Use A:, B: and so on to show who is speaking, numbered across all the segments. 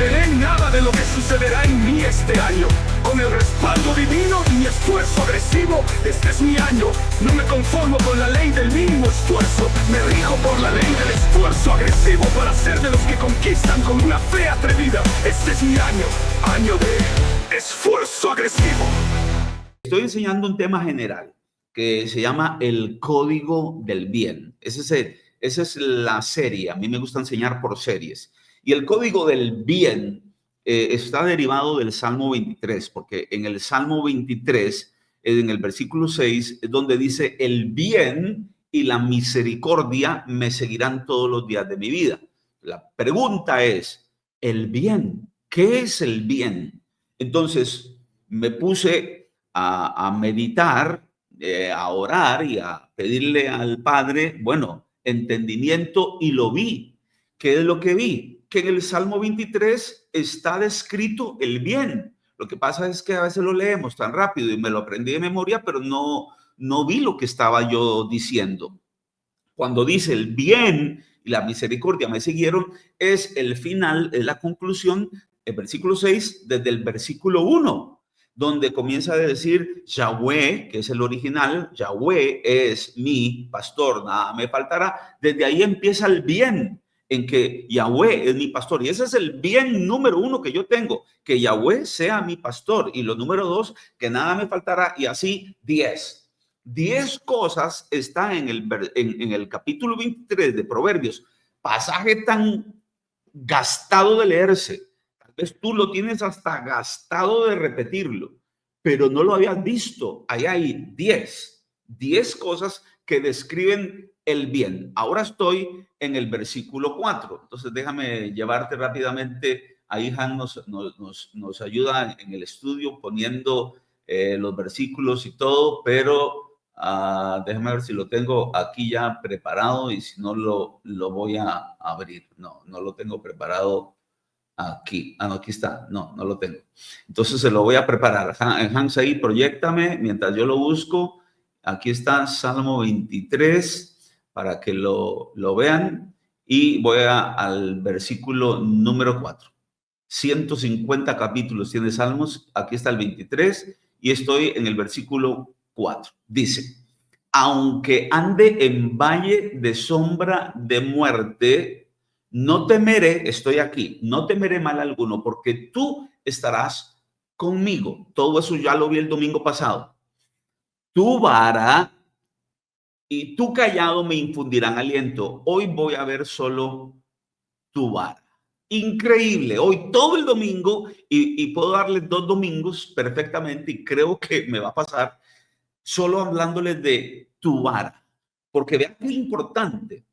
A: temeré nada de lo que sucederá en mí este año. Con el respaldo divino y mi esfuerzo agresivo, este es mi año. No me conformo con la ley del mínimo esfuerzo, me rijo por la ley del esfuerzo agresivo para ser de los que conquistan con una fe atrevida. Este es mi año, año de esfuerzo agresivo.
B: Estoy enseñando un tema general que se llama el código del bien. Esa es la serie. A mí me gusta enseñar por series. Y el código del bien está derivado del Salmo 23, porque en el Salmo 23, en el versículo 6, es donde dice: el bien y la misericordia me seguirán todos los días de mi vida. La pregunta es, ¿el bien? ¿Qué es el bien? Entonces me puse a meditar, a orar y a pedirle al Padre, bueno, entendimiento, y lo vi. ¿Qué es lo que vi? Que en el Salmo 23 está descrito el bien. Lo que pasa es que a veces lo leemos tan rápido y me lo aprendí de memoria, pero no vi lo que estaba yo diciendo. Cuando dice el bien y la misericordia me siguieron, es el final, es la conclusión, el versículo 6, desde el versículo 1, donde comienza a decir Yahweh, que es el original, Yahweh es mi pastor, nada me faltará. Desde ahí empieza el bien, en que Yahweh es mi pastor. Y ese es el bien número 1 que yo tengo, que Yahweh sea mi pastor. Y lo número 2, que nada me faltará. Y así 10 cosas está en el capítulo 23 de Proverbios, pasaje tan gastado de leerse. Tal vez tú lo tienes hasta gastado de repetirlo, pero no lo habías visto. Ahí hay 10 cosas que describen el bien. Ahora estoy en el versículo 4. Entonces déjame llevarte rápidamente. Ahí Han nos ayuda en el estudio poniendo los versículos y todo, pero déjame ver si lo tengo aquí ya preparado, y si no lo voy a abrir. No lo tengo preparado aquí. No, aquí está. No lo tengo. Entonces se lo voy a preparar. Hans, ahí proyéctame mientras yo lo busco. Aquí está Salmo 23 para que lo vean, y voy al versículo número 4. 150 capítulos tiene Salmos. Aquí está el 23 y estoy en el versículo 4. Dice: aunque ande en valle de sombra de muerte, no temeré, estoy aquí, no temeré mal alguno, porque tú estarás conmigo. Todo eso ya lo vi el domingo pasado. Tu vara y tu callado me infundirán aliento. Hoy voy a ver solo tu vara. Increíble. Hoy todo el domingo, y puedo darle 2 domingos perfectamente, y creo que me va a pasar solo hablándoles de tu vara, porque vean qué importante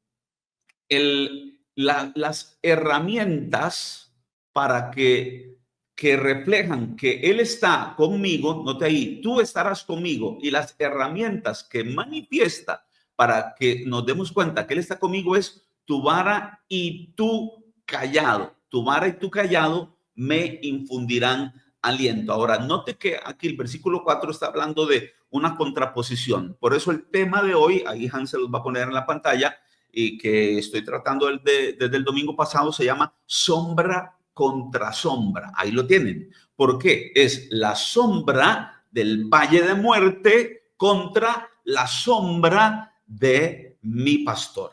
B: las herramientas para que reflejan que Él está conmigo. Note ahí, tú estarás conmigo, y las herramientas que manifiesta para que nos demos cuenta que Él está conmigo es tu vara y tu callado. Tu vara y tu callado me infundirán aliento. Ahora, note que aquí el versículo 4 está hablando de una contraposición. Por eso el tema de hoy, ahí Hans se los va a poner en la pantalla, y que estoy tratando desde el domingo pasado, se llama sombra contra sombra. Ahí lo tienen. ¿Por qué? Es la sombra del valle de muerte contra la sombra de mi pastor.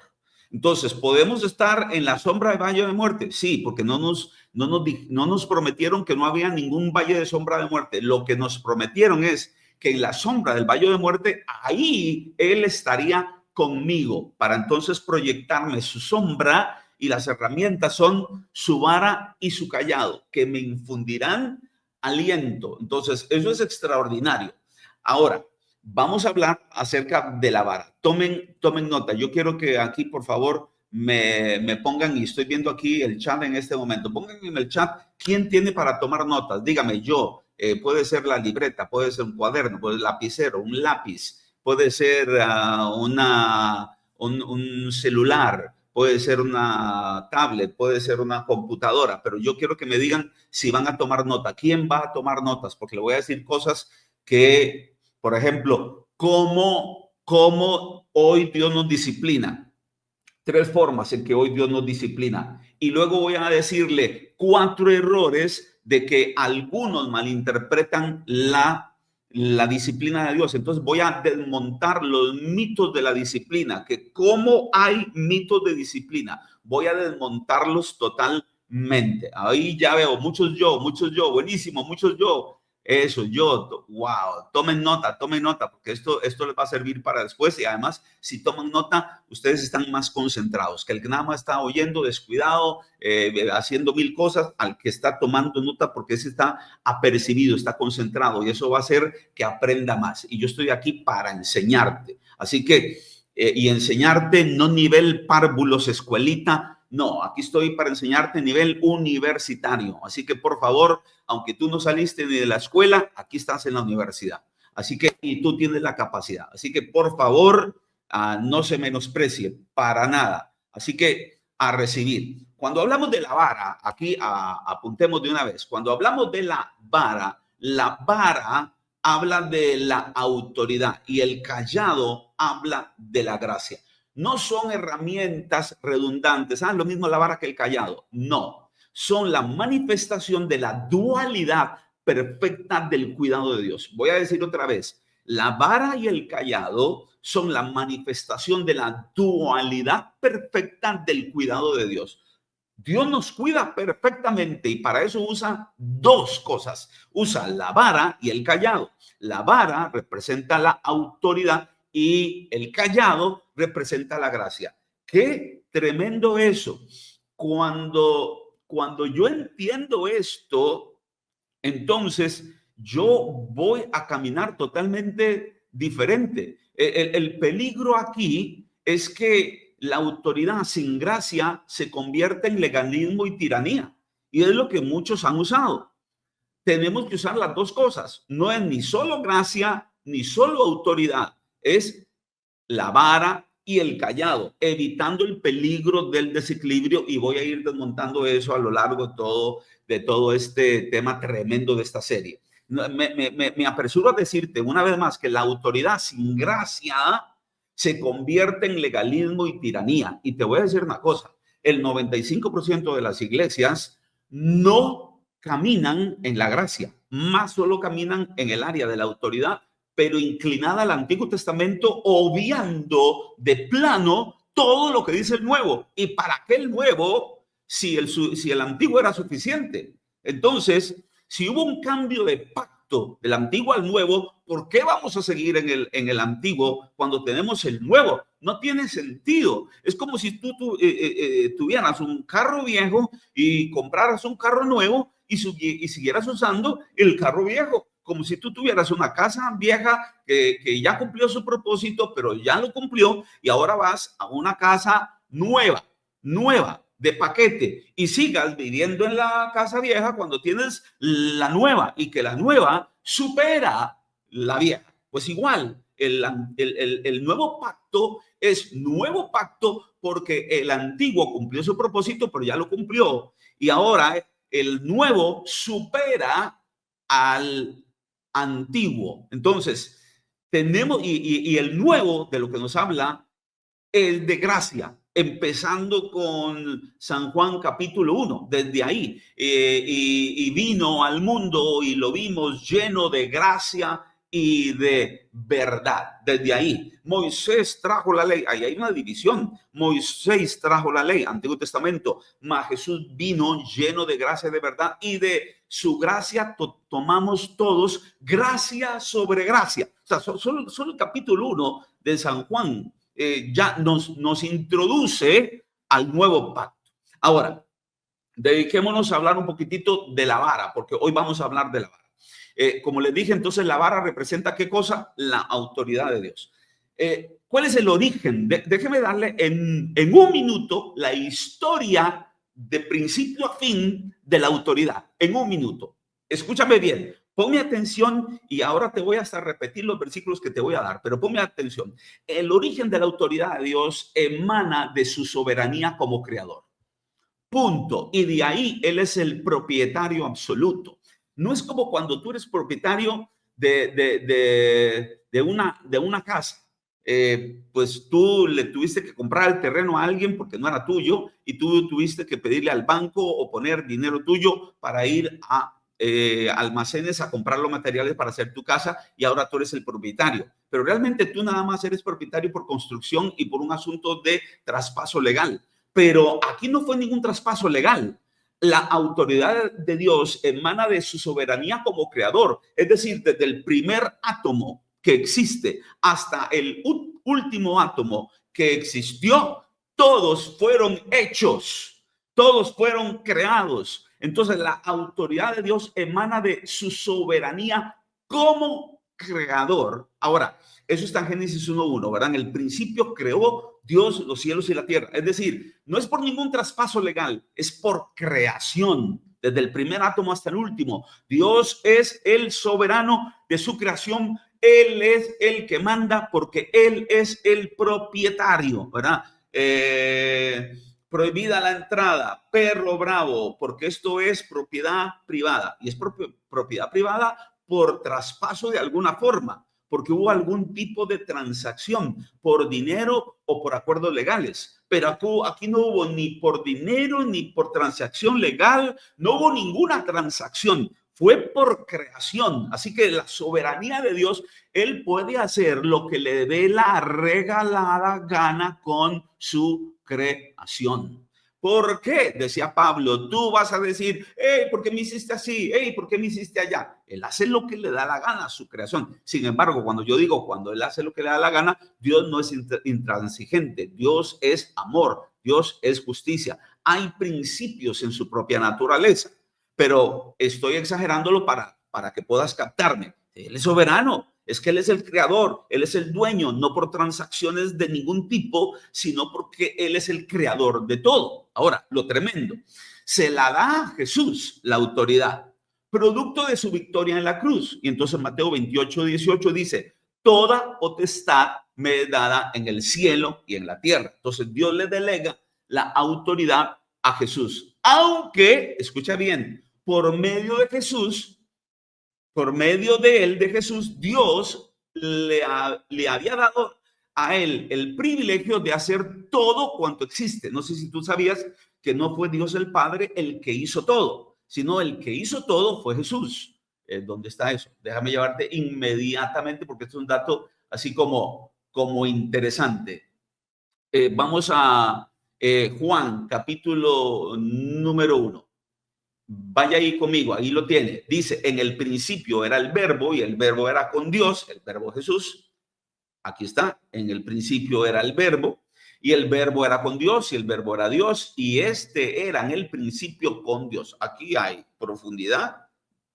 B: Entonces, ¿podemos estar en la sombra del valle de muerte? Sí, porque no nos prometieron que no había ningún valle de sombra de muerte. Lo que nos prometieron es que en la sombra del valle de muerte, ahí Él estaría conmigo, para entonces proyectarme su sombra, y las herramientas son su vara y su callado, que me infundirán aliento. Entonces, eso es extraordinario. Ahora, vamos a hablar acerca de la vara. Tomen nota. Yo quiero que aquí, por favor, me pongan, y estoy viendo aquí el chat en este momento. Pongan en el chat quién tiene para tomar notas. Dígame yo. Puede ser la libreta, puede ser un cuaderno, puede ser lapicero, un lápiz, puede ser un celular, puede ser una tablet, puede ser una computadora, pero yo quiero que me digan si van a tomar nota. ¿Quién va a tomar notas? Porque le voy a decir cosas que, por ejemplo, cómo hoy Dios nos disciplina. 3 formas en que hoy Dios nos disciplina. y luego voy a decirle 4 errores de que algunos malinterpretan la disciplina de Dios. Entonces voy a desmontar los mitos de la disciplina, que cómo hay mitos de disciplina, voy a desmontarlos totalmente. Ahí ya veo muchos yo, buenísimo, muchos yo. Eso, yo, wow, tomen nota, porque esto les va a servir para después. Y además, si toman nota, ustedes están más concentrados que el que nada más está oyendo, descuidado, haciendo mil cosas, al que está tomando nota, porque ese está apercibido, está concentrado, y eso va a hacer que aprenda más. Y yo estoy aquí para enseñarte. Así que, y enseñarte no nivel párvulos, escuelita. No, aquí estoy para enseñarte nivel universitario. Así que, por favor, aunque tú no saliste ni de la escuela, aquí estás en la universidad. Así que, y tú tienes la capacidad. Así que, por favor, no se menosprecie para nada. Así que, a recibir. Cuando hablamos de la vara, aquí apuntemos de una vez. Cuando hablamos de la vara habla de la autoridad y el cayado habla de la gracia. No son herramientas redundantes. Lo mismo la vara que el cayado. No, son la manifestación de la dualidad perfecta del cuidado de Dios. Voy a decir otra vez, la vara y el cayado son la manifestación de la dualidad perfecta del cuidado de Dios. Dios nos cuida perfectamente y para eso usa 2 cosas. Usa la vara y el cayado. La vara representa la autoridad y el cayado representa la gracia. Qué tremendo eso. Cuando yo entiendo esto, entonces yo voy a caminar totalmente diferente. El peligro aquí es que la autoridad sin gracia se convierte en legalismo y tiranía. Y es lo que muchos han usado. Tenemos que usar las 2 cosas. No es ni solo gracia ni solo autoridad. Es la vara y el cayado, evitando el peligro del desequilibrio, y voy a ir desmontando eso a lo largo de todo este tema tremendo de esta serie. Me apresuro a decirte una vez más que la autoridad sin gracia se convierte en legalismo y tiranía. Y te voy a decir una cosa, el 95% de las iglesias no caminan en la gracia, más solo caminan en el área de la autoridad, pero inclinada al Antiguo Testamento, obviando de plano todo lo que dice el Nuevo. ¿Y para qué el Nuevo si el Antiguo era suficiente? Entonces, si hubo un cambio de pacto del Antiguo al Nuevo, ¿por qué vamos a seguir en el Antiguo cuando tenemos el Nuevo? No tiene sentido. Es como si tú tuvieras un carro viejo y compraras un carro nuevo y siguieras usando el carro viejo. Como si tú tuvieras una casa vieja que ya cumplió su propósito, pero ya lo cumplió, y ahora vas a una casa nueva, de paquete, y sigas viviendo en la casa vieja cuando tienes la nueva, y que la nueva supera la vieja. Pues igual, el nuevo pacto es nuevo pacto porque el antiguo cumplió su propósito, pero ya lo cumplió, y ahora el nuevo supera al antiguo. Entonces, tenemos, y el nuevo de lo que nos habla es de gracia, empezando con San Juan capítulo 1, desde ahí, y vino al mundo y lo vimos lleno de gracia y de verdad. Desde ahí, Moisés trajo la ley. Ahí hay una división. Moisés trajo la ley, Antiguo Testamento, mas Jesús vino lleno de gracia y de verdad, y de su gracia tomamos todos gracia sobre gracia. O sea, solo el capítulo 1 de San Juan ya nos introduce al nuevo pacto. Ahora, dediquémonos a hablar un poquitito de la vara, porque hoy vamos a hablar de la vara. Como les dije, entonces la vara representa ¿qué cosa? La autoridad de Dios. ¿Cuál es el origen? Déjeme darle en un minuto la historia de principio a fin de la autoridad. En un minuto. Escúchame bien. Ponme atención, y ahora te voy a hasta repetir los versículos que te voy a dar, pero ponme atención. El origen de la autoridad de Dios emana de su soberanía como creador. Punto. Y de ahí Él es el propietario absoluto. No es como cuando tú eres propietario de una casa. pues tú le tuviste que comprar el terreno a alguien porque no era tuyo y tú tuviste que pedirle al banco o poner dinero tuyo para ir a almacenes a comprar los materiales para hacer tu casa y ahora tú eres el propietario. Pero realmente tú nada más eres propietario por construcción y por un asunto de traspaso legal. Pero aquí no fue ningún traspaso legal. La autoridad de Dios emana de su soberanía como creador, es decir, desde el primer átomo que existe hasta el último átomo que existió, todos fueron hechos, todos fueron creados. Entonces la autoridad de Dios emana de su soberanía como creador. Ahora, eso está en Génesis 1:1, ¿verdad? En el principio creó Dios los cielos y la tierra. Es decir, no es por ningún traspaso legal, es por creación. Desde el primer átomo hasta el último, Dios es el soberano de su creación. Él es el que manda porque Él es el propietario, ¿verdad? Prohibida la entrada, perro bravo, porque esto es propiedad privada. Y es propiedad privada por traspaso de alguna forma, porque hubo algún tipo de transacción por dinero o por acuerdos legales. Pero aquí no hubo ni por dinero ni por transacción legal, no hubo ninguna transacción. Fue por creación. Así que la soberanía de Dios, Él puede hacer lo que le dé la regalada gana con su creación. ¿Por qué? Decía Pablo, tú vas a decir, hey, ¿por qué me hiciste así? Hey, ¿por qué me hiciste allá? Él hace lo que le da la gana a su creación. Sin embargo, cuando yo digo, cuando Él hace lo que le da la gana, Dios no es intransigente. Dios es amor. Dios es justicia. Hay principios en su propia naturaleza. Pero estoy exagerándolo para que puedas captarme. Él es soberano, es que Él es el creador, Él es el dueño, no por transacciones de ningún tipo, sino porque Él es el creador de todo. Ahora, lo tremendo, se la da a Jesús la autoridad, producto de su victoria en la cruz. Y entonces Mateo 28:18 dice, toda potestad me es dada en el cielo y en la tierra. Entonces Dios le delega la autoridad a Jesús, aunque, escucha bien, por medio de Jesús, por medio de él, de Jesús, Dios le había dado a él el privilegio de hacer todo cuanto existe. No sé si tú sabías que no fue Dios el Padre el que hizo todo, sino el que hizo todo fue Jesús. ¿Dónde está eso? Déjame llevarte inmediatamente porque este es un dato así como interesante. Vamos a Juan, capítulo número 1. Vaya ahí conmigo, ahí lo tiene. Dice, en el principio era el verbo y el verbo era con Dios, el verbo Jesús. Aquí está, en el principio era el verbo y el verbo era con Dios y el verbo era Dios y este era en el principio con Dios. Aquí hay profundidad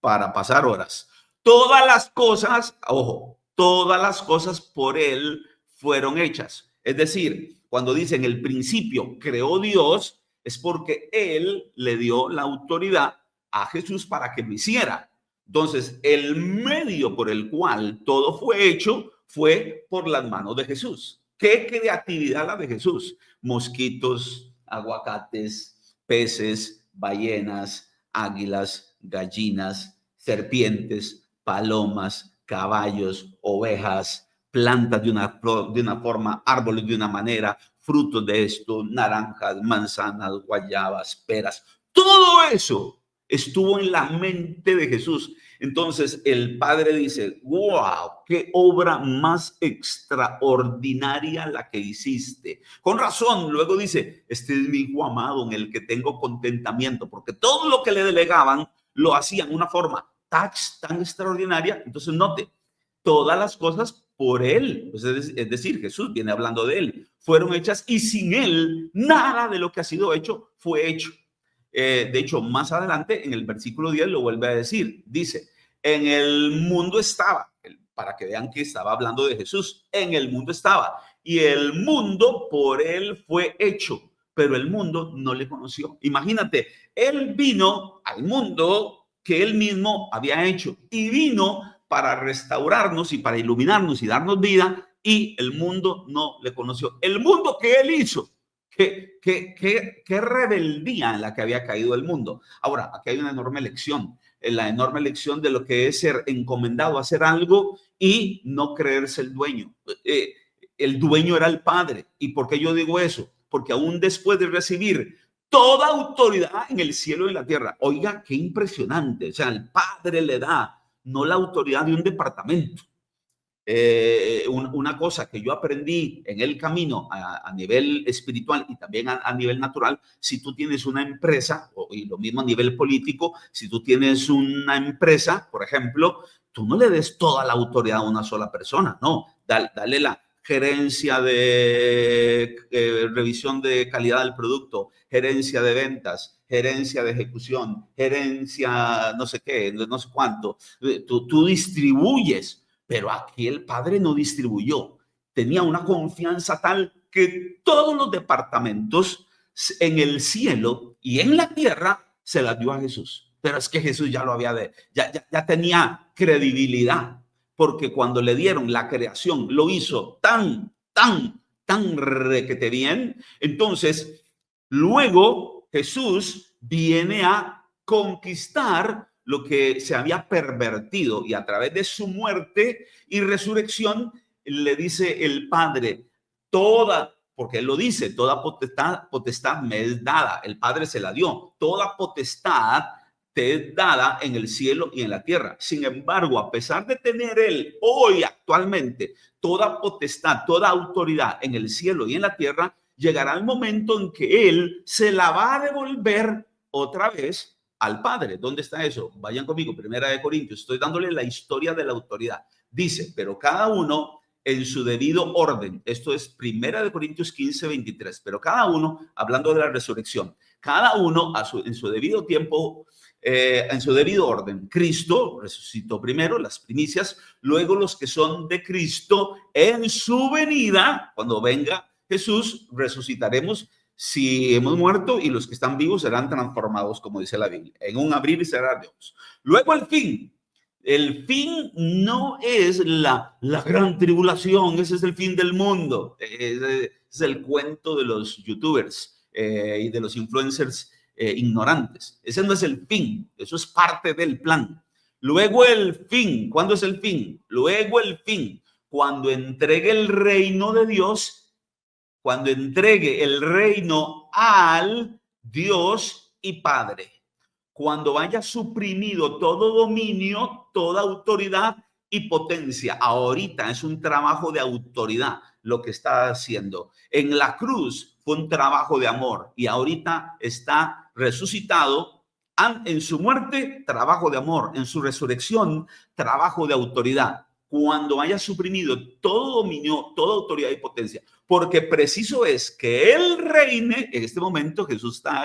B: para pasar horas. Todas las cosas, ojo, todas las cosas por él fueron hechas. Es decir, cuando dice en el principio creó Dios, es porque él le dio la autoridad a Jesús para que lo hiciera. Entonces, el medio por el cual todo fue hecho fue por las manos de Jesús. ¿Qué creatividad la de Jesús? Mosquitos, aguacates, peces, ballenas, águilas, gallinas, serpientes, palomas, caballos, ovejas, plantas de una forma, árboles de una manera, frutos de esto, naranjas, manzanas, guayabas, peras. Todo eso estuvo en la mente de Jesús. Entonces el Padre dice, wow, qué obra más extraordinaria la que hiciste. Con razón, luego dice, este es mi hijo amado en el que tengo contentamiento, porque todo lo que le delegaban lo hacían de una forma tan extraordinaria. Entonces note, todas las cosas por él, pues es decir, Jesús viene hablando de él, fueron hechas y sin él nada de lo que ha sido hecho fue hecho. De hecho, más adelante en el versículo 10 lo vuelve a decir, dice, en el mundo estaba, para que vean que estaba hablando de Jesús, en el mundo estaba y el mundo por él fue hecho, pero el mundo no le conoció. Imagínate, él vino al mundo que él mismo había hecho y vino para restaurarnos y para iluminarnos y darnos vida, y el mundo no le conoció. El mundo que él hizo, qué rebeldía en la que había caído el mundo. Ahora, aquí hay una enorme lección, la enorme lección de lo que es ser encomendado a hacer algo y no creerse el dueño. el dueño era el Padre. ¿Y por qué yo digo eso? Porque aún después de recibir toda autoridad en el cielo y en la tierra, oiga, qué impresionante. O sea, el Padre le da no la autoridad de un departamento. Una cosa que yo aprendí en el camino a nivel espiritual y también a nivel natural, si tú tienes una empresa, y lo mismo a nivel político, si tú tienes una empresa, por ejemplo, tú no le des toda la autoridad a una sola persona, no, dale la gerencia de revisión de calidad del producto, gerencia de ventas, gerencia de ejecución, gerencia no sé qué, no sé cuánto. Tú distribuyes, pero aquí el Padre no distribuyó. Tenía una confianza tal que todos los departamentos en el cielo y en la tierra se las dio a Jesús. Pero es que Jesús ya lo había ya tenía credibilidad, porque cuando le dieron la creación lo hizo tan requete bien. Entonces, luego Jesús viene a conquistar lo que se había pervertido, y a través de su muerte y resurrección le dice el Padre, porque él lo dice, toda potestad me es dada, el Padre se la dio, toda potestad te es dada en el cielo y en la tierra. Sin embargo, a pesar de tener él hoy actualmente toda potestad, toda autoridad en el cielo y en la tierra, llegará el momento en que él se la va a devolver otra vez al Padre. ¿Dónde está eso? Vayan conmigo, Primera de Corintios. Estoy dándole la historia de la autoridad. Dice, pero cada uno en su debido orden. Esto es Primera de Corintios 15, 23. Pero cada uno, hablando de la resurrección, cada uno en su debido tiempo, en su debido orden. Cristo resucitó primero, las primicias, luego los que son de Cristo en su venida, cuando venga Jesús, resucitaremos si hemos muerto, y los que están vivos serán transformados, como dice la Biblia, en un abrir y cerrar de ojos. Luego el fin. El fin no es la gran tribulación, ese es el fin del mundo. Es el cuento de los youtubers y de los influencers ignorantes. Ese no es el fin, eso es parte del plan. Luego el fin. ¿Cuándo es el fin? Luego el fin, cuando entregue el reino de Dios, cuando entregue el reino al Dios y Padre, cuando haya suprimido todo dominio, toda autoridad y potencia. Ahorita es un trabajo de autoridad lo que está haciendo. En la cruz fue un trabajo de amor, y ahorita está resucitado. En su muerte, trabajo de amor; en su resurrección, trabajo de autoridad. Cuando haya suprimido todo dominio, toda autoridad y potencia, porque preciso es que él reine. En este momento Jesús está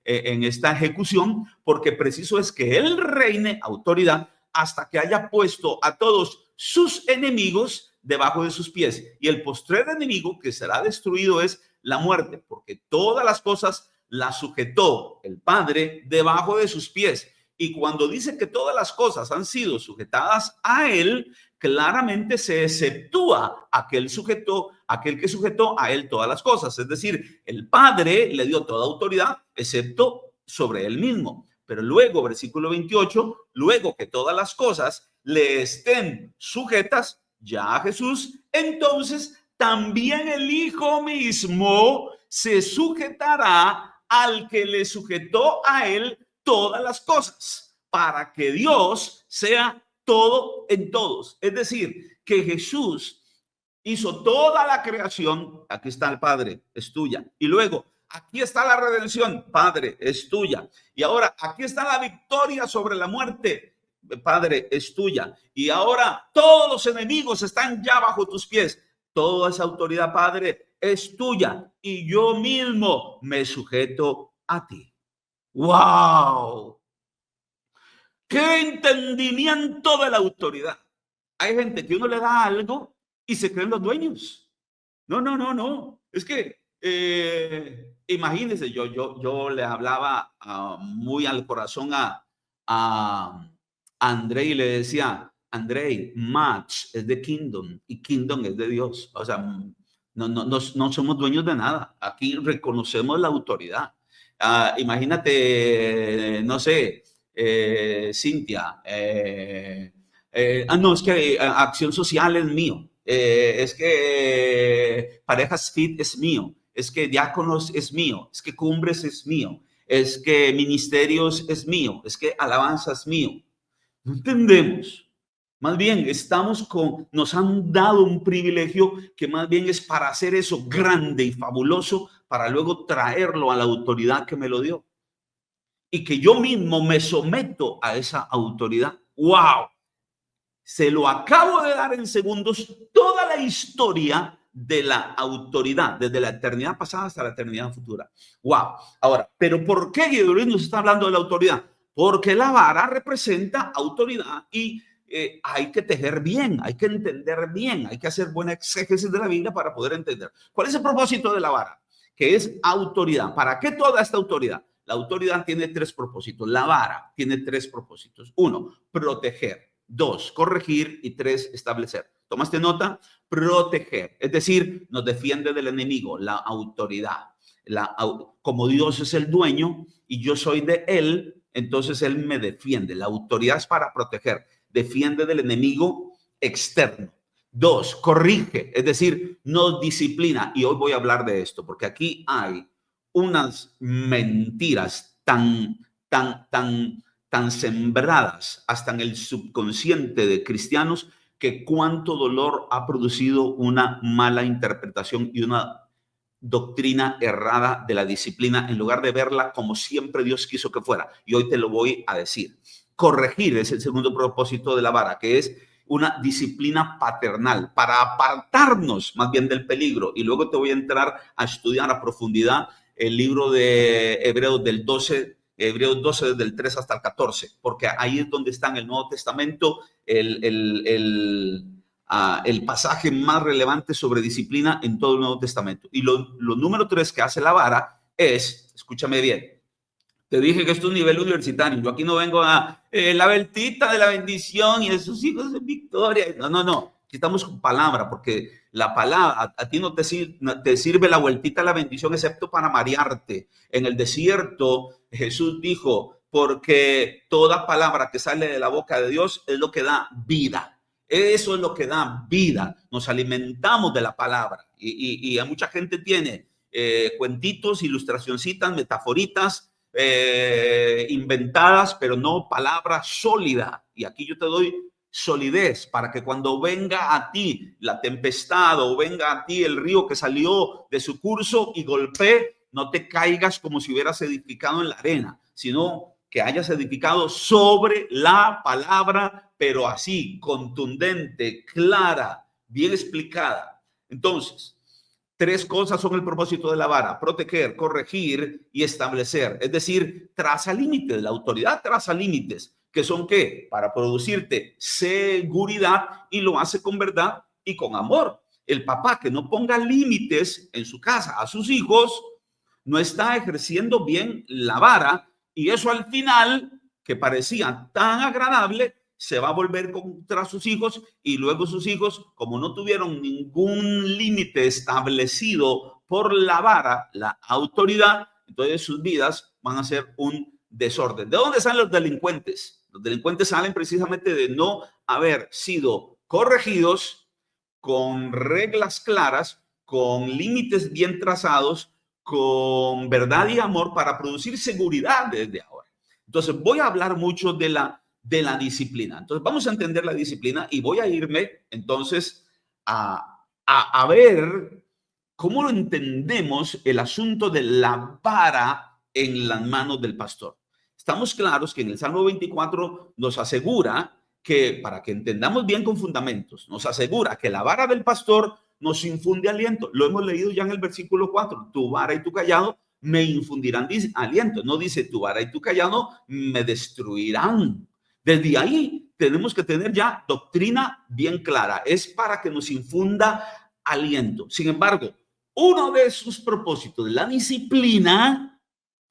B: en esta ejecución, porque preciso es que él reine, autoridad, hasta que haya puesto a todos sus enemigos debajo de sus pies. Y el postrer enemigo que será destruido es la muerte, porque todas las cosas las sujetó el Padre debajo de sus pies. Y cuando dice que todas las cosas han sido sujetadas a él, claramente se exceptúa aquel que sujetó a él todas las cosas. Es decir, el Padre le dio toda autoridad, excepto sobre él mismo. Pero luego, versículo 28, luego que todas las cosas le estén sujetas ya a Jesús, entonces también el Hijo mismo se sujetará al que le sujetó a él todas las cosas, para que Dios sea todo en todos. Es decir, que Jesús hizo toda la creación. Aquí está el Padre, es tuya. Y luego, aquí está la redención, Padre, es tuya. Y ahora, aquí está la victoria sobre la muerte, Padre, es tuya. Y ahora todos los enemigos están ya bajo tus pies. Toda esa autoridad, Padre, es tuya. Y yo mismo me sujeto a ti. ¡Wow! ¡Qué entendimiento de la autoridad! Hay gente que uno le da algo y se creen los dueños. No. Es que, imagínense, yo le hablaba muy al corazón a André, y le decía, André, Match es de Kingdom y Kingdom es de Dios. O sea, no somos dueños de nada. Aquí reconocemos la autoridad. Imagínate, no sé, Cintia, no, es que Acción Social es mío. es que Parejas Fit es mío, es que Diáconos es mío, es que Cumbres es mío, es que Ministerios es mío, es que Alabanza es mío. No entendemos. Más bien nos han dado un privilegio que más bien es para hacer eso grande y fabuloso, para luego traerlo a la autoridad que me lo dio. Y que yo mismo me someto a esa autoridad. ¡Wow! Se lo acabo de dar en segundos toda la historia de la autoridad, desde la eternidad pasada hasta la eternidad futura. ¡Wow! Ahora, ¿pero por qué Gedeón nos está hablando de la autoridad? Porque la vara representa autoridad y hay que tejer bien, hay que entender bien, hay que hacer buena exégesis de la Biblia para poder entender. ¿Cuál es el propósito de la vara? Que es autoridad. ¿Para qué toda esta autoridad? La autoridad tiene tres propósitos. La vara tiene tres propósitos. 1, proteger. 2, corregir. Y 3, establecer. ¿Tomaste nota? Proteger. Es decir, nos defiende del enemigo, la autoridad. Como Dios es el dueño y yo soy de él, entonces él me defiende. La autoridad es para proteger. Defiende del enemigo externo. 2, corrige, es decir, nos disciplina. Y hoy voy a hablar de esto, porque aquí hay unas mentiras tan sembradas hasta en el subconsciente de cristianos, que cuánto dolor ha producido una mala interpretación y una doctrina errada de la disciplina, en lugar de verla como siempre Dios quiso que fuera. Y hoy te lo voy a decir. Corregir es el segundo propósito de la vara, que es una disciplina paternal para apartarnos más bien del peligro. Y luego te voy a entrar a estudiar a profundidad el libro de Hebreos del 12, Hebreos 12 del 3 hasta el 14, porque ahí es donde está en el Nuevo Testamento el pasaje más relevante sobre disciplina en todo el Nuevo Testamento. Y lo número 3 que hace la vara es, escúchame bien, te dije que esto es un nivel universitario. Yo aquí no vengo a la vueltita de la bendición y esos hijos de victoria. No. Aquí estamos con palabra, porque la palabra a ti no te sirve la vueltita de la bendición, excepto para marearte. En el desierto, Jesús dijo, porque toda palabra que sale de la boca de Dios es lo que da vida. Eso es lo que da vida. Nos alimentamos de la palabra. Y mucha gente tiene cuentitos, ilustracioncitas, metaforitas, inventadas, pero no palabra sólida. Y aquí yo te doy solidez para que cuando venga a ti la tempestad o venga a ti el río que salió de su curso y golpee, no te caigas como si hubieras edificado en la arena, sino que hayas edificado sobre la palabra, pero así, contundente, clara, bien explicada. Entonces, 3 cosas son el propósito de la vara: proteger, corregir y establecer. Es decir, traza límites. La autoridad traza límites, que son ¿qué? Para producirte seguridad, y lo hace con verdad y con amor. El papá que no ponga límites en su casa a sus hijos no está ejerciendo bien la vara, y eso al final, que parecía tan agradable, se va a volver contra sus hijos, y luego sus hijos, como no tuvieron ningún límite establecido por la vara, la autoridad, entonces sus vidas van a ser un desorden. ¿De dónde salen los delincuentes? Los delincuentes salen precisamente de no haber sido corregidos con reglas claras, con límites bien trazados, con verdad y amor para producir seguridad desde ahora. Entonces voy a hablar mucho de la disciplina. Entonces vamos a entender la disciplina, y voy a irme entonces a ver cómo lo entendemos el asunto de la vara en las manos del pastor. Estamos claros que en el Salmo 24 nos asegura que, para que entendamos bien con fundamentos, nos asegura que la vara del pastor nos infunde aliento. Lo hemos leído ya en el versículo 4. Tu vara y tu cayado me infundirán aliento. No dice tu vara y tu cayado me destruirán. Desde ahí tenemos que tener ya doctrina bien clara. Es para que nos infunda aliento. Sin embargo, uno de sus propósitos de la disciplina,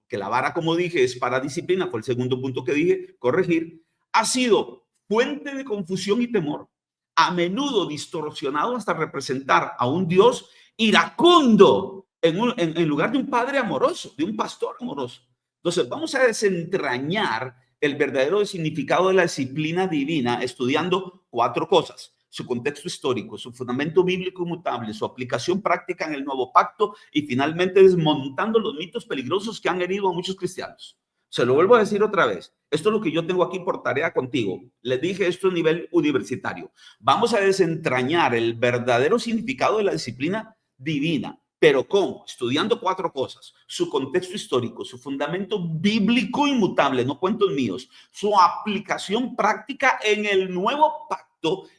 B: que la vara, como dije, es para disciplina, fue el segundo punto que dije, corregir, ha sido fuente de confusión y temor, a menudo distorsionado hasta representar a un Dios iracundo en lugar de un padre amoroso, de un pastor amoroso. Entonces, vamos a desentrañar el verdadero significado de la disciplina divina estudiando 4 cosas. su contexto histórico, su fundamento bíblico inmutable, su aplicación práctica en el nuevo pacto y finalmente desmontando los mitos peligrosos que han herido a muchos cristianos. Se lo vuelvo a decir otra vez. Esto es lo que yo tengo aquí por tarea contigo. Les dije esto a nivel universitario. Vamos a desentrañar el verdadero significado de la disciplina divina. ¿Pero cómo? Estudiando 4 cosas: su contexto histórico, su fundamento bíblico inmutable, no cuentos míos, su aplicación práctica en el nuevo pacto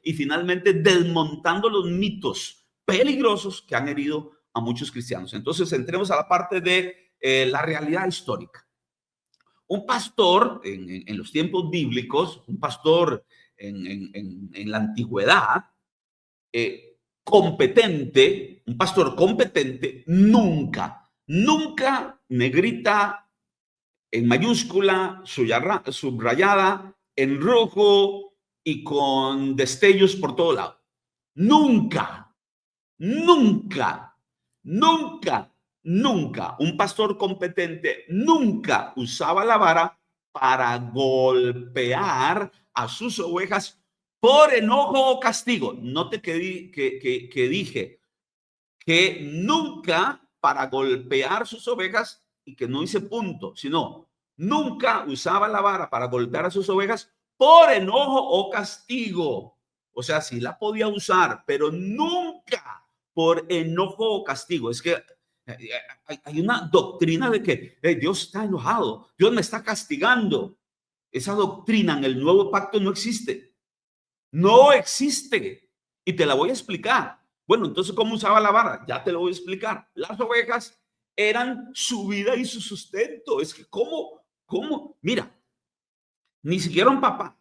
B: y finalmente desmontando los mitos peligrosos que han herido a muchos cristianos. Entonces, entremos a la parte de la realidad histórica. Un pastor en los tiempos bíblicos, un pastor en la antigüedad, competente, un pastor competente, nunca, negrita, en mayúscula, subrayada, en rojo y con destellos por todo lado. Nunca, nunca, nunca, nunca, un pastor competente nunca usaba la vara para golpear a sus ovejas por enojo o castigo. Note que dije que nunca para golpear sus ovejas y que no hice punto, sino nunca usaba la vara para golpear a sus ovejas por enojo o castigo. O sea, sí la podía usar, pero nunca por enojo o castigo. Es que hay una doctrina de que Dios está enojado, Dios me está castigando. Esa doctrina en el nuevo pacto no existe. No existe. Y te la voy a explicar. Bueno, entonces, ¿cómo usaba la vara? Ya te lo voy a explicar. Las ovejas eran su vida y su sustento. Es que, ¿cómo? Mira, ni siquiera un papá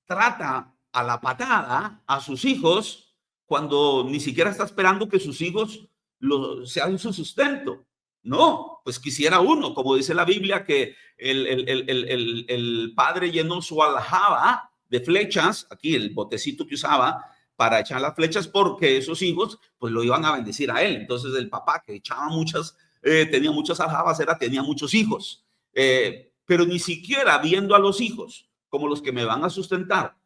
B: trata a la patada a sus hijos cuando ni siquiera está esperando que sus hijos sean su sustento. No, pues quisiera uno, como dice la Biblia, que el padre llenó su aljaba de flechas, aquí el botecito que usaba para echar las flechas, porque esos hijos pues lo iban a bendecir a él. Entonces el papá que echaba tenía muchas aljabas, tenía muchos hijos, pero ni siquiera viendo a los hijos como los que me van a sustentar,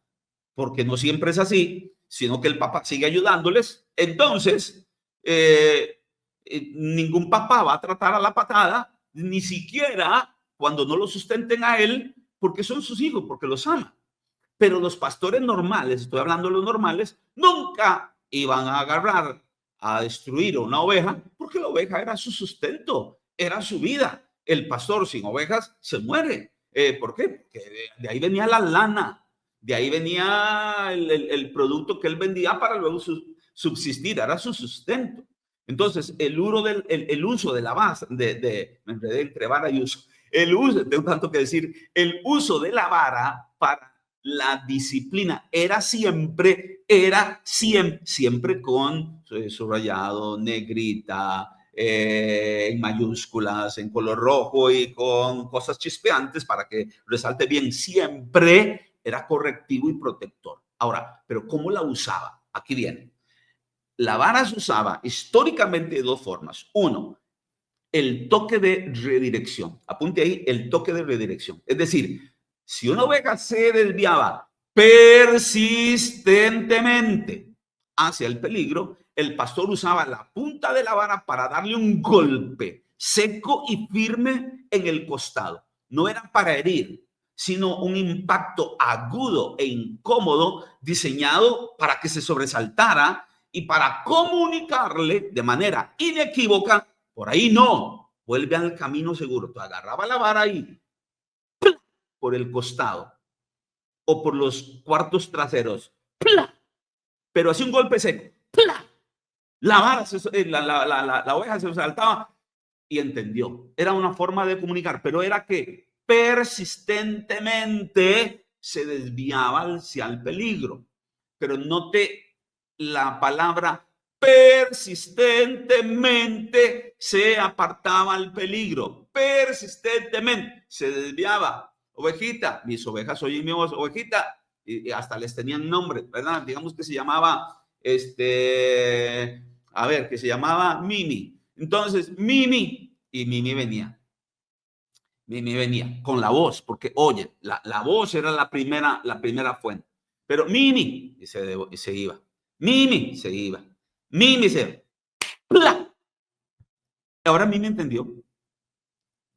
B: porque no siempre es así, sino que el papá sigue ayudándoles. Entonces ningún papá va a tratar a la patada, ni siquiera cuando no lo sustenten a él, porque son sus hijos, porque los ama. Pero los pastores normales, estoy hablando de los normales, nunca iban a agarrar a destruir a una oveja, porque la oveja era su sustento, era su vida. El pastor sin ovejas se muere. ¿Por qué? Porque de ahí venía la lana, de ahí venía el producto que él vendía para luego subsistir, era su sustento. Entonces, el uso de la base, me enredé entre vara y uso, tengo tanto que decir, el uso de la vara para la disciplina era siempre con subrayado, negrita, en mayúsculas, en color rojo y con cosas chispeantes para que resalte bien. Siempre era correctivo y protector. Ahora, ¿pero cómo la usaba? Aquí viene. La vara se usaba históricamente de 2 formas. Uno, el toque de redirección. Apunte ahí, el toque de redirección. Es decir, si una oveja se desviaba persistentemente hacia el peligro, el pastor usaba la punta de la vara para darle un golpe seco y firme en el costado. No era para herir, sino un impacto agudo e incómodo diseñado para que se sobresaltara y para comunicarle de manera inequívoca: por ahí no, vuelve al camino seguro. Tú agarraba la vara y por el costado o por los cuartos traseros, pero hacía un golpe seco. La vara, la oveja se saltaba y entendió. Era una forma de comunicar, pero era que persistentemente se desviaba hacia el peligro. Pero note la palabra persistentemente se apartaba al peligro. Persistentemente se desviaba. Ovejita, mis ovejas oyen mi voz, ovejita, y hasta les tenían nombre, ¿verdad? Digamos que se llamaba, que se llamaba Mimi. Entonces, Mimi, y Mimi venía con la voz, porque oye, la voz era la primera fuente. pero Mimi, y se iba. Mimi, se iba. Mimi, se ¡Pla! Ahora Mimi entendió.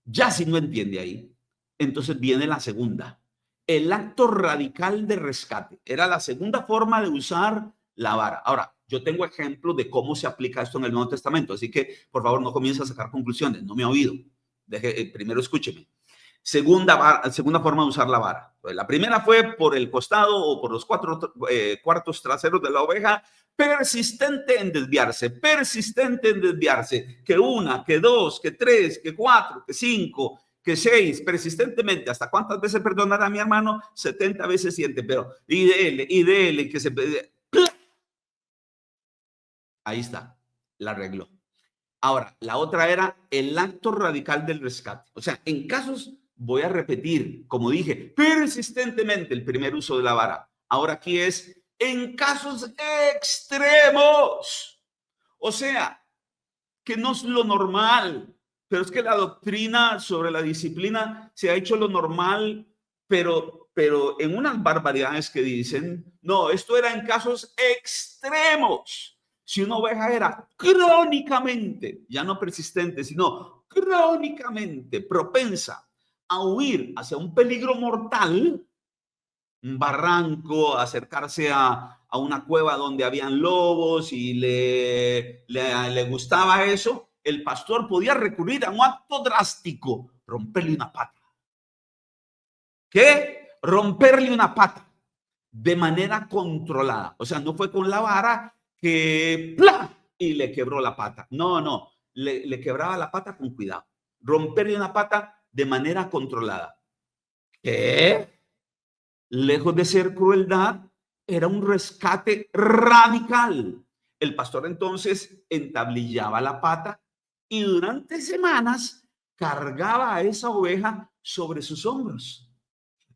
B: Ya si no entiende ahí, entonces viene la segunda. El acto radical de rescate. Era la segunda forma de usar la vara. Ahora, yo tengo ejemplos de cómo se aplica esto en el Nuevo Testamento, así que por favor no comience a sacar conclusiones, no me ha oído. Primero escúcheme. Segunda forma de usar la vara. La primera fue por el costado o por los cuartos traseros de la oveja, persistente en desviarse, que una, que dos, que tres, que cuatro, que cinco, que seis, persistentemente. ¿Hasta cuántas veces perdonará a mi hermano? 70 veces 7, pero y dele, que se... Ahí está, la arregló. Ahora, la otra era el acto radical del rescate. O sea, en casos, voy a repetir, como dije, persistentemente el primer uso de la vara. Ahora aquí es en casos extremos. O sea, que no es lo normal, pero es que la doctrina sobre la disciplina se ha hecho lo normal, pero en unas barbaridades que dicen, no, esto era en casos extremos. Si una oveja era crónicamente, ya no persistente, sino crónicamente propensa a huir hacia un peligro mortal, un barranco, acercarse a una cueva donde habían lobos y le gustaba eso, el pastor podía recurrir a un acto drástico, romperle una pata. ¿Qué? Romperle una pata de manera controlada. O sea, no fue con la vara que ¡plá! Y le quebró la pata. No, le quebraba la pata con cuidado. Romperle una pata de manera controlada. ¿Qué? Lejos de ser crueldad, era un rescate radical. El pastor entonces entablillaba la pata y durante semanas cargaba a esa oveja sobre sus hombros.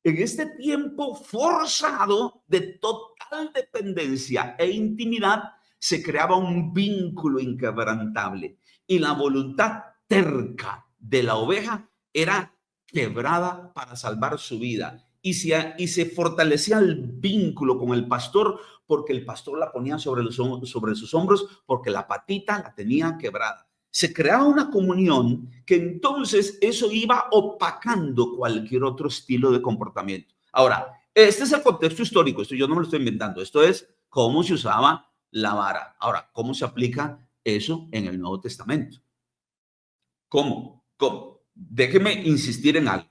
B: En este tiempo forzado de total dependencia e intimidad, se creaba un vínculo inquebrantable y la voluntad terca de la oveja era quebrada para salvar su vida. Y se fortalecía el vínculo con el pastor porque el pastor la ponía sobre sus hombros porque la patita la tenía quebrada. Se creaba una comunión que entonces eso iba opacando cualquier otro estilo de comportamiento. Ahora, este es el contexto histórico, esto yo no me lo estoy inventando, esto es cómo se usaba la vara. Ahora, ¿cómo se aplica eso en el Nuevo Testamento? ¿Cómo? Déjeme insistir en algo.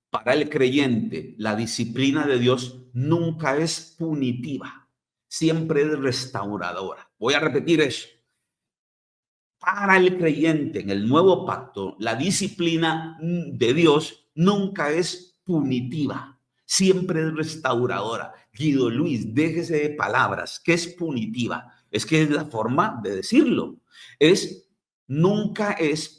B: Para el creyente, la disciplina de Dios nunca es punitiva, siempre es restauradora. Voy a repetir eso. Para el creyente en el nuevo pacto, la disciplina de Dios nunca es punitiva, siempre es restauradora. Guido Luis, déjese de palabras. ¿Qué es punitiva? Es que es la forma de decirlo. Nunca es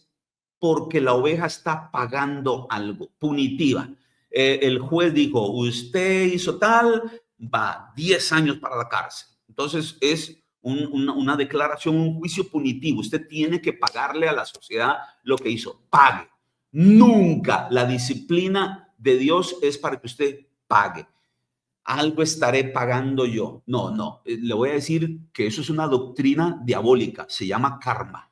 B: porque la oveja está pagando algo. Punitiva. El juez dijo, usted hizo tal, va 10 años para la cárcel. Entonces es una declaración, un juicio punitivo. Usted tiene que pagarle a la sociedad lo que hizo. Pague. Nunca la disciplina de Dios es para que usted pague. Algo estaré pagando yo. No. Le voy a decir que eso es una doctrina diabólica. Se llama karma.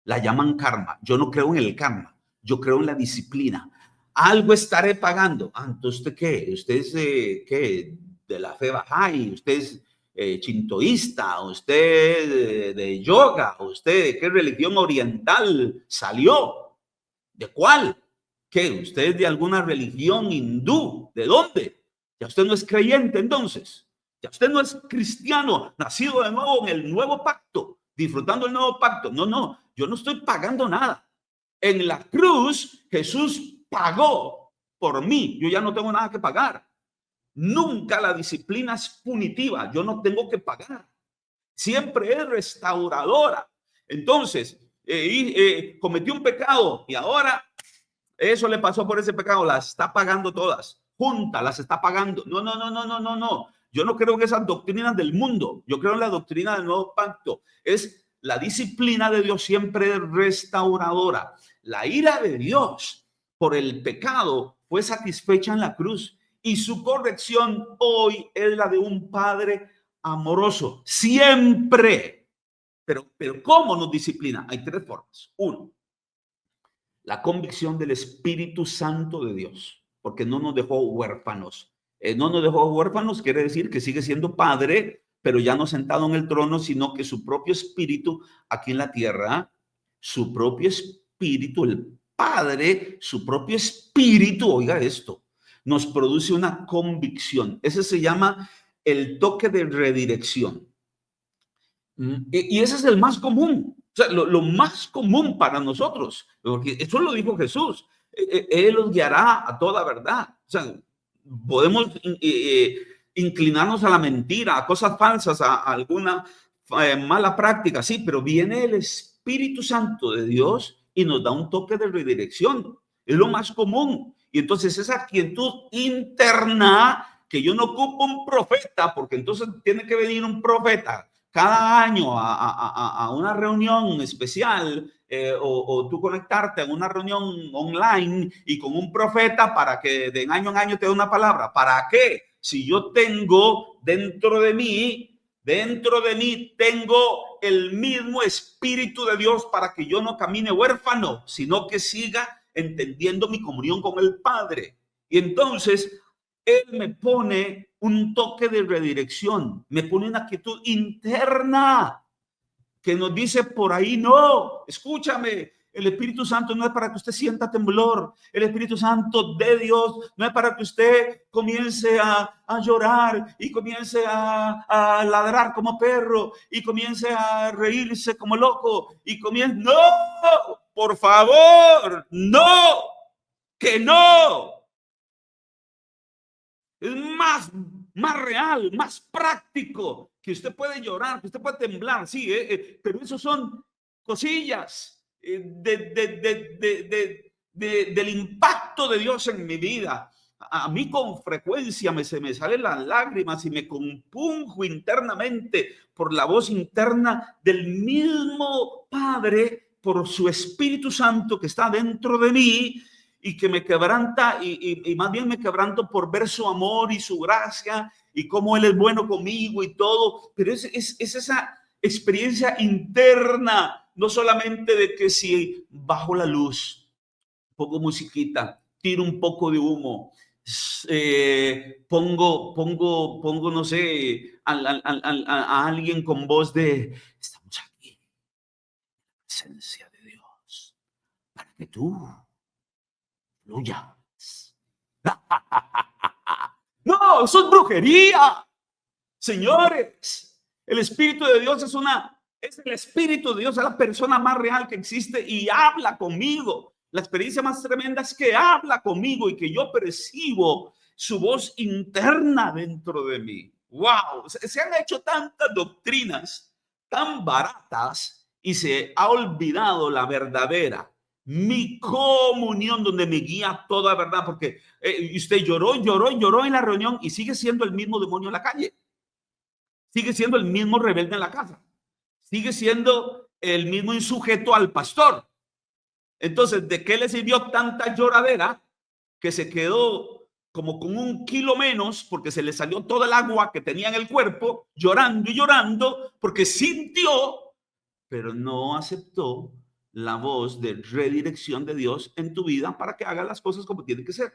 B: La llaman karma. Yo no creo en el karma. Yo creo en la disciplina. Algo estaré pagando. Entonces, ¿usted qué? ¿Usted es qué? De la fe Bahá'í. ¿Usted es chintoísta? ¿Usted de yoga? ¿Usted de qué religión oriental salió? ¿De cuál? ¿Qué? ¿Usted es de alguna religión hindú? ¿De dónde? Ya usted no es creyente entonces. Ya usted no es cristiano, nacido de nuevo en el nuevo pacto, disfrutando el nuevo pacto. No, yo no estoy pagando nada. En la cruz, Jesús pagó por mí. Yo ya no tengo nada que pagar. Nunca la disciplina es punitiva. Yo no tengo que pagar. Siempre es restauradora. Entonces, cometió un pecado y ahora eso le pasó por ese pecado. Las está pagando todas. Juntas las está pagando. No. Yo no creo en esas doctrinas del mundo. Yo creo en la doctrina del nuevo pacto. Es la disciplina de Dios siempre restauradora. La ira de Dios por el pecado fue satisfecha en la cruz y su corrección hoy es la de un padre amoroso, siempre. Pero ¿cómo nos disciplina? Hay tres formas. Uno, la convicción del Espíritu Santo de Dios, porque no nos dejó huérfanos. No nos dejó huérfanos quiere decir que sigue siendo padre, pero ya no sentado en el trono, sino que su propio espíritu aquí en la tierra, su propio espíritu, el Padre, su propio espíritu, oiga esto, nos produce una convicción. Ese se llama el toque de redirección. Y ese es el más común, o sea, lo más común para nosotros, porque eso lo dijo Jesús. Él los guiará a toda verdad. O sea, podemos inclinarnos a la mentira, a cosas falsas, a alguna mala práctica, sí, pero viene el Espíritu Santo de Dios y nos da un toque de redirección. Es lo más común. Y entonces esa quietud interna, que yo no ocupo un profeta, porque entonces tiene que venir un profeta cada año a una reunión especial, o tú conectarte a una reunión online y con un profeta para que de año en año te dé una palabra. ¿Para qué? Si yo tengo dentro de mí tengo el mismo Espíritu de Dios para que yo no camine huérfano, sino que siga entendiendo mi comunión con el Padre. Y entonces Él me pone un toque de redirección, me pone una quietud interna que nos dice por ahí no, escúchame, el Espíritu Santo no es para que usted sienta temblor, el Espíritu Santo de Dios no es para que usted comience a llorar y comience a ladrar como perro y comience a reírse como loco y comience, no, por favor, no, que no. Es más real, más práctico, que usted puede llorar, que usted puede temblar, sí, pero eso son cosillas del impacto de Dios en mi vida. A mí con frecuencia se me salen las lágrimas y me compunjo internamente por la voz interna del mismo Padre, por su Espíritu Santo que está dentro de mí, y que me quebranta y más bien me quebranto por ver su amor y su gracia y cómo Él es bueno conmigo y todo. Pero es esa experiencia interna, no solamente de que si bajo la luz, pongo musiquita, tiro un poco de humo, pongo, no sé, a alguien con voz de estamos aquí, presencia de Dios, para que tú fluyas. No, eso es brujería, señores. El Espíritu de Dios es el Espíritu de Dios, es la persona más real que existe y habla conmigo. La experiencia más tremenda es que habla conmigo y que yo percibo su voz interna dentro de mí. Wow, se han hecho tantas doctrinas tan baratas y se ha olvidado la verdadera, mi comunión, donde me guía toda verdad, porque usted lloró en la reunión y sigue siendo el mismo demonio en la calle, sigue siendo el mismo rebelde en la casa, sigue siendo el mismo insujeto al pastor. Entonces, ¿de qué le sirvió tanta lloradera que se quedó como con 1 kilo menos porque se le salió toda el agua que tenía en el cuerpo, llorando y llorando porque sintió, pero no aceptó la voz de redirección de Dios en tu vida para que hagas las cosas como tienen que ser?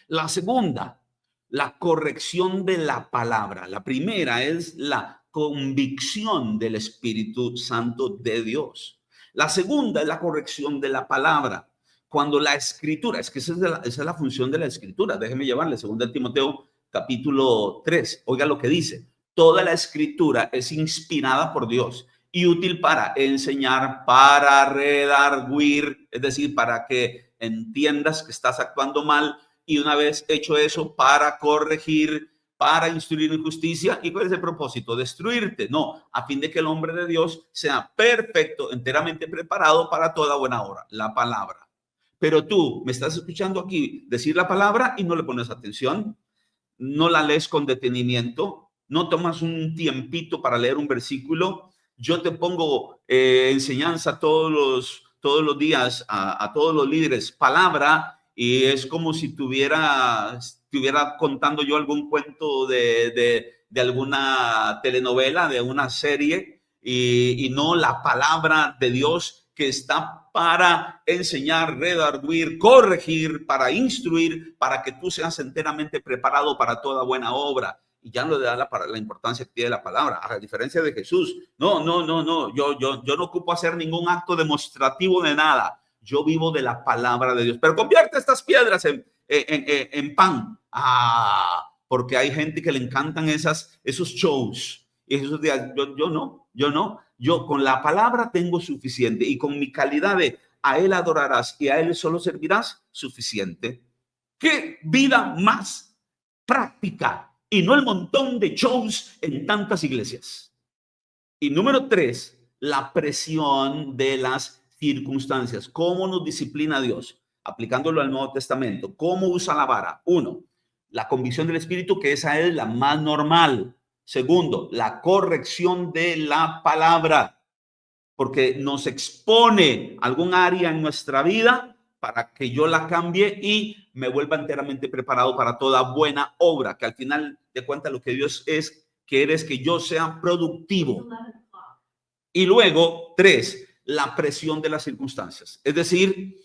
B: La segunda, la corrección de la palabra. La primera es la convicción del Espíritu Santo de Dios. La segunda es la corrección de la palabra. Cuando la escritura, es que esa es la función de la escritura. Déjeme llevarle, 2 Timoteo capítulo 3. Oiga lo que dice. Toda la escritura es inspirada por Dios y útil para enseñar, para redarguir, es decir, para que entiendas que estás actuando mal, y una vez hecho eso, para corregir, para instruir en justicia. ¿Y cuál es el propósito? Destruirte. No, a fin de que el hombre de Dios sea perfecto, enteramente preparado para toda buena obra. La palabra. Pero tú me estás escuchando aquí decir la palabra y no le pones atención, no la lees con detenimiento, no tomas un tiempito para leer un versículo. Yo te pongo enseñanza todos los días a todos los líderes, palabra, y es como si estuviera contando yo algún cuento de alguna telenovela, de una serie, y no la palabra de Dios, que está para enseñar, redarguir, corregir, para instruir, para que tú seas enteramente preparado para toda buena obra. Y ya no le da la importancia que tiene la palabra, a diferencia de Jesús. No, yo no ocupo hacer ningún acto demostrativo de nada. Yo vivo de la palabra de Dios. Pero convierte estas piedras en pan. Porque hay gente que le encantan esos shows. Y esos días, yo no. Yo con la palabra tengo suficiente, y con mi calidad de a Él adorarás y a Él solo servirás, suficiente. ¿Qué vida más práctica? Y no el montón de shows en tantas iglesias. Y número 3, la presión de las circunstancias. ¿Cómo nos disciplina Dios? Aplicándolo al Nuevo Testamento. ¿Cómo usa la vara? 1, la convicción del Espíritu, que esa es la más normal. 2, la corrección de la palabra, porque nos expone algún área en nuestra vida para que yo la cambie y me vuelva enteramente preparado para toda buena obra, que al final de cuentas lo que Dios quiere es que yo sea productivo. Y luego 3, la presión de las circunstancias, es decir,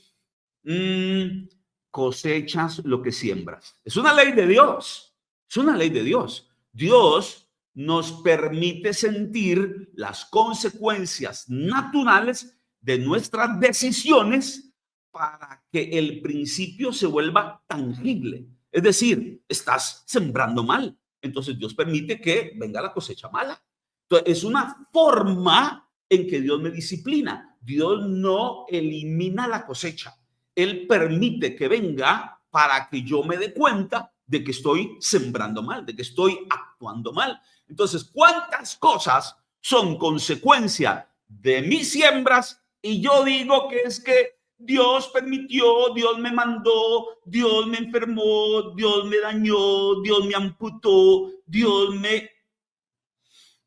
B: cosechas lo que siembras. Es una ley de Dios, es una ley de Dios. Dios nos permite sentir las consecuencias naturales de nuestras decisiones para que el principio se vuelva tangible. Es decir, estás sembrando mal, entonces Dios permite que venga la cosecha mala. Entonces, es una forma en que Dios me disciplina. Dios no elimina la cosecha. Él permite que venga para que yo me dé cuenta de que estoy sembrando mal, de que estoy actuando mal. Entonces, ¿cuántas cosas son consecuencia de mis siembras? Y yo digo que es que Dios permitió, Dios me mandó, Dios me enfermó, Dios me dañó, Dios me amputó, Dios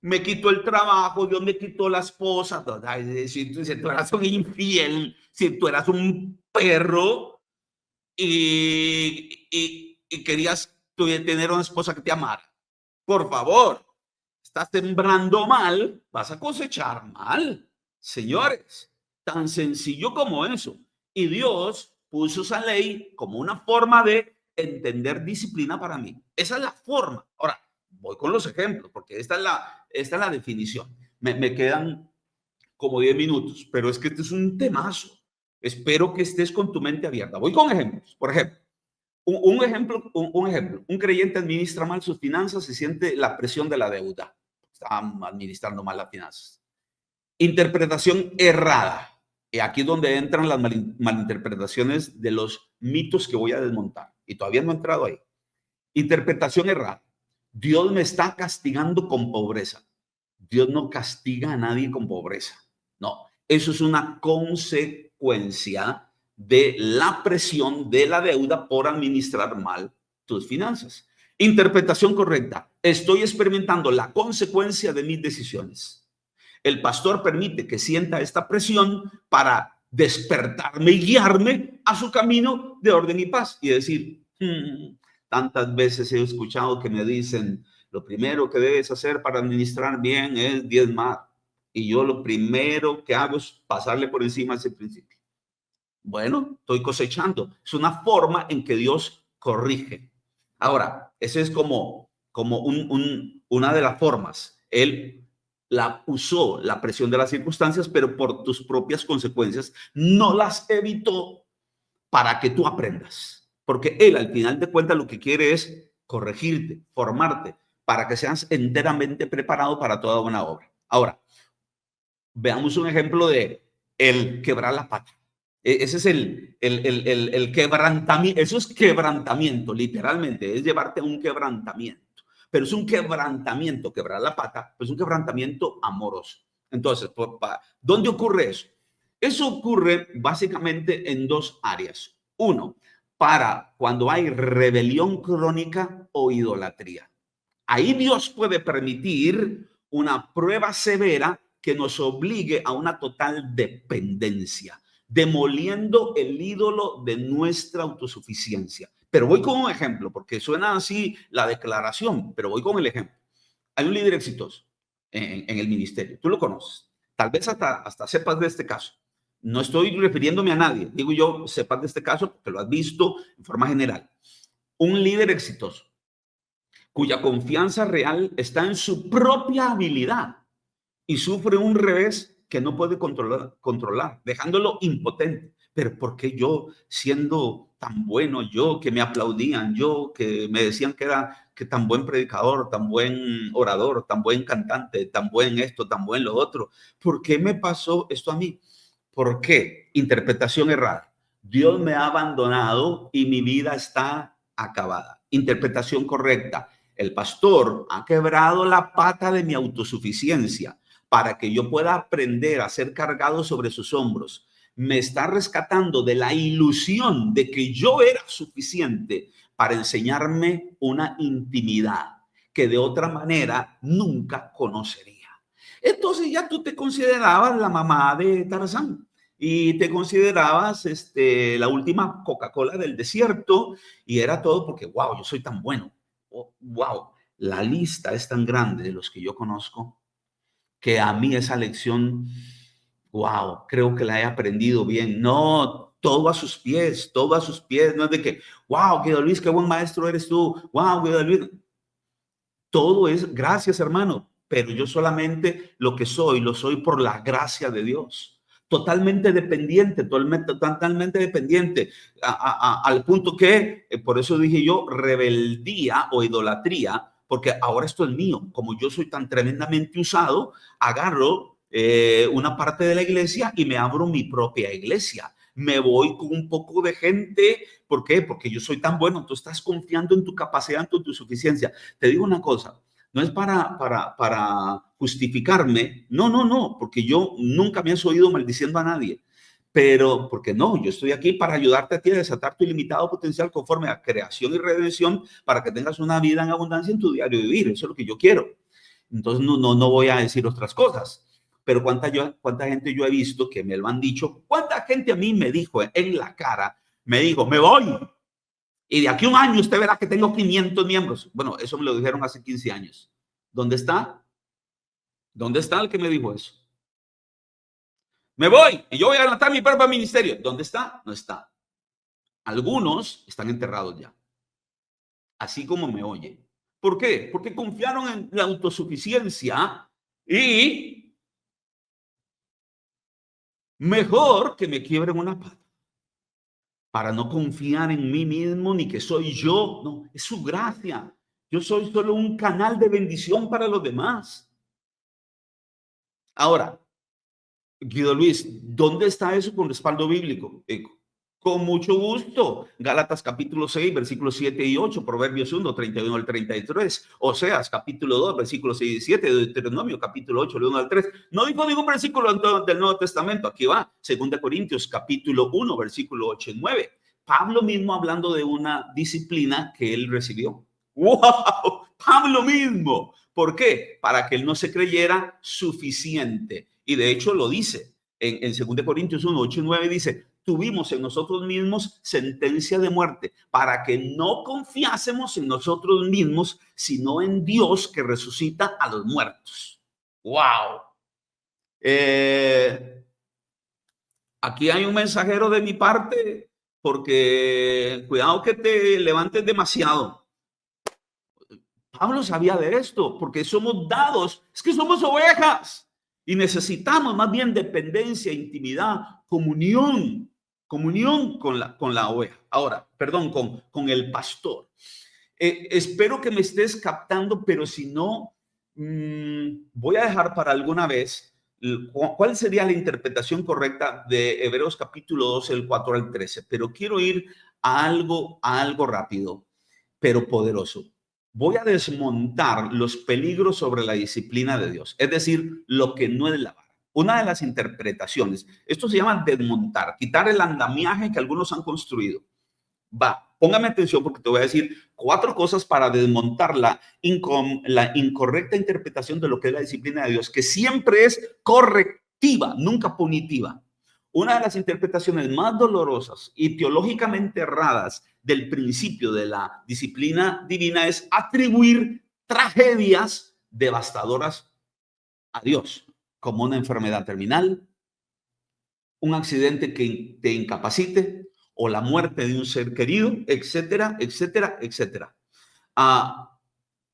B: me quitó el trabajo, Dios me quitó la esposa. Si tú eras un infiel, si tú eras un perro y querías tener una esposa que te amara, por favor, estás sembrando mal, vas a cosechar mal, señores. Tan sencillo como eso. Y Dios puso esa ley como una forma de entender disciplina para mí. Esa es la forma. Ahora, voy con los ejemplos, porque esta es la definición. Me quedan como 10 minutos, pero es que este es un temazo. Espero que estés con tu mente abierta. Voy con ejemplos. Por ejemplo, un ejemplo. Un creyente administra mal sus finanzas y siente la presión de la deuda. Está administrando mal las finanzas. Interpretación errada. Y aquí es donde entran las malinterpretaciones de los mitos que voy a desmontar. Y todavía no he entrado ahí. Interpretación errada. Dios me está castigando con pobreza. Dios no castiga a nadie con pobreza. No, eso es una consecuencia de la presión de la deuda por administrar mal tus finanzas. Interpretación correcta. Estoy experimentando la consecuencia de mis decisiones. El pastor permite que sienta esta presión para despertarme y guiarme a su camino de orden y paz. Y decir, tantas veces he escuchado que me dicen, lo primero que debes hacer para administrar bien es diezmar. Y yo lo primero que hago es pasarle por encima ese principio. Bueno, estoy cosechando. Es una forma en que Dios corrige. Ahora, ese es como una de las formas. Él la usó, la presión de las circunstancias, pero por tus propias consecuencias no las evitó para que tú aprendas. Porque Él, al final de cuentas, lo que quiere es corregirte, formarte, para que seas enteramente preparado para toda buena obra. Ahora, veamos un ejemplo de el quebrar la pata. Ese es el quebrantamiento. Eso es quebrantamiento, literalmente. Es llevarte a un quebrantamiento. Pero es un quebrantamiento, quebrar la pata, pues un quebrantamiento amoroso. Entonces, ¿dónde ocurre eso? Eso ocurre básicamente en 2 áreas. 1, para cuando hay rebelión crónica o idolatría. Ahí Dios puede permitir una prueba severa que nos obligue a una total dependencia. demoliendo el ídolo de nuestra autosuficiencia. Pero voy con un ejemplo, porque suena así la declaración, pero voy con el ejemplo. Hay un líder exitoso en el ministerio, tú lo conoces, tal vez hasta sepas de este caso. No estoy refiriéndome a nadie, digo yo, sepas de este caso porque lo has visto en forma general. Un líder exitoso cuya confianza real está en su propia habilidad y sufre un revés que no puede controlar, dejándolo impotente. Pero ¿por qué yo, siendo tan bueno, yo que me aplaudían, yo que me decían que tan buen predicador, tan buen orador, tan buen cantante, tan buen esto, tan buen lo otro? ¿Por qué me pasó esto a mí? ¿Por qué? Interpretación errada. Dios me ha abandonado y mi vida está acabada. Interpretación correcta. El pastor ha quebrado la pata de mi autosuficiencia para que yo pueda aprender a ser cargado sobre sus hombros. Me está rescatando de la ilusión de que yo era suficiente para enseñarme una intimidad que de otra manera nunca conocería. Entonces ya tú te considerabas la mamá de Tarzán y te considerabas la última Coca-Cola del desierto y era todo porque, wow, yo soy tan bueno. Oh, wow, la lista es tan grande de los que yo conozco que a mí esa lección, wow, creo que la he aprendido bien. No, todo a sus pies, todo a sus pies. No es de que, wow, Guido Luis, qué buen maestro eres tú. Wow, Guido Luis. Todo es gracias, hermano, pero yo solamente lo que soy, lo soy por la gracia de Dios. Totalmente dependiente, totalmente dependiente, al punto que, por eso dije yo, rebeldía o idolatría, porque ahora esto es mío. Como yo soy tan tremendamente usado, agarro una parte de la iglesia y me abro mi propia iglesia. Me voy con un poco de gente. ¿Por qué? Porque yo soy tan bueno. Tú estás confiando en tu capacidad, en tu suficiencia. Te digo una cosa, no es para justificarme. No, porque yo nunca me has oído maldiciendo a nadie. Pero, porque no, yo estoy aquí para ayudarte a ti a desatar tu ilimitado potencial conforme a creación y redención para que tengas una vida en abundancia en tu diario vivir. Eso es lo que yo quiero. Entonces, no voy a decir otras cosas. Pero cuánta gente yo he visto que me lo han dicho, cuánta gente a mí me dijo en la cara, me dijo, me voy. Y de aquí a un año usted verá que tengo 500 miembros. Bueno, eso me lo dijeron hace 15 años. ¿Dónde está? ¿Dónde está el que me dijo eso? Me voy y yo voy a levantar mi propio ministerio. ¿Dónde está? No está. Algunos están enterrados ya. Así como me oye. ¿Por qué? Porque confiaron en la autosuficiencia y mejor que me quiebren una pata para no confiar en mí mismo ni que soy yo. No, es su gracia. Yo soy solo un canal de bendición para los demás. Ahora, Guido Luis, ¿dónde está eso con respaldo bíblico? Con mucho gusto. Gálatas capítulo 6, versículos 7 y 8, Proverbios 1, 31 al 33, Oseas capítulo 2, versículos 6 y 7, Deuteronomio capítulo 8, del 1 al 3. No digo ningún versículo del Nuevo Testamento, aquí va, 2 Corintios capítulo 1, versículo 8 y 9. Pablo mismo hablando de una disciplina que él recibió. ¡Wow! Pablo mismo. ¿Por qué? Para que él no se creyera suficiente. Y de hecho lo dice en 2 Corintios 1, 8 y 9, dice, tuvimos en nosotros mismos sentencia de muerte para que no confiásemos en nosotros mismos, sino en Dios que resucita a los muertos. ¡Wow! Aquí hay un mensajero de mi parte, porque cuidado que te levantes demasiado. Pablo sabía de esto, porque somos dados, es que somos ovejas. Y necesitamos más bien dependencia, intimidad, comunión con la oveja. Ahora, perdón, con el pastor. Espero que me estés captando, pero si no, voy a dejar para alguna vez cuál sería la interpretación correcta de Hebreos capítulo 12, el 4 al 13. Pero quiero ir a algo rápido, pero poderoso. Voy a desmontar los peligros sobre la disciplina de Dios, es decir, lo que no es la vara. Una de las interpretaciones, esto se llama desmontar, quitar el andamiaje que algunos han construido. Póngame atención porque te voy a decir 4 cosas para desmontar la incorrecta interpretación de lo que es la disciplina de Dios, que siempre es correctiva, nunca punitiva. Una de las interpretaciones más dolorosas y teológicamente erradas del principio de la disciplina divina es atribuir tragedias devastadoras a Dios, como una enfermedad terminal, un accidente que te incapacite o la muerte de un ser querido, etcétera, etcétera, etcétera.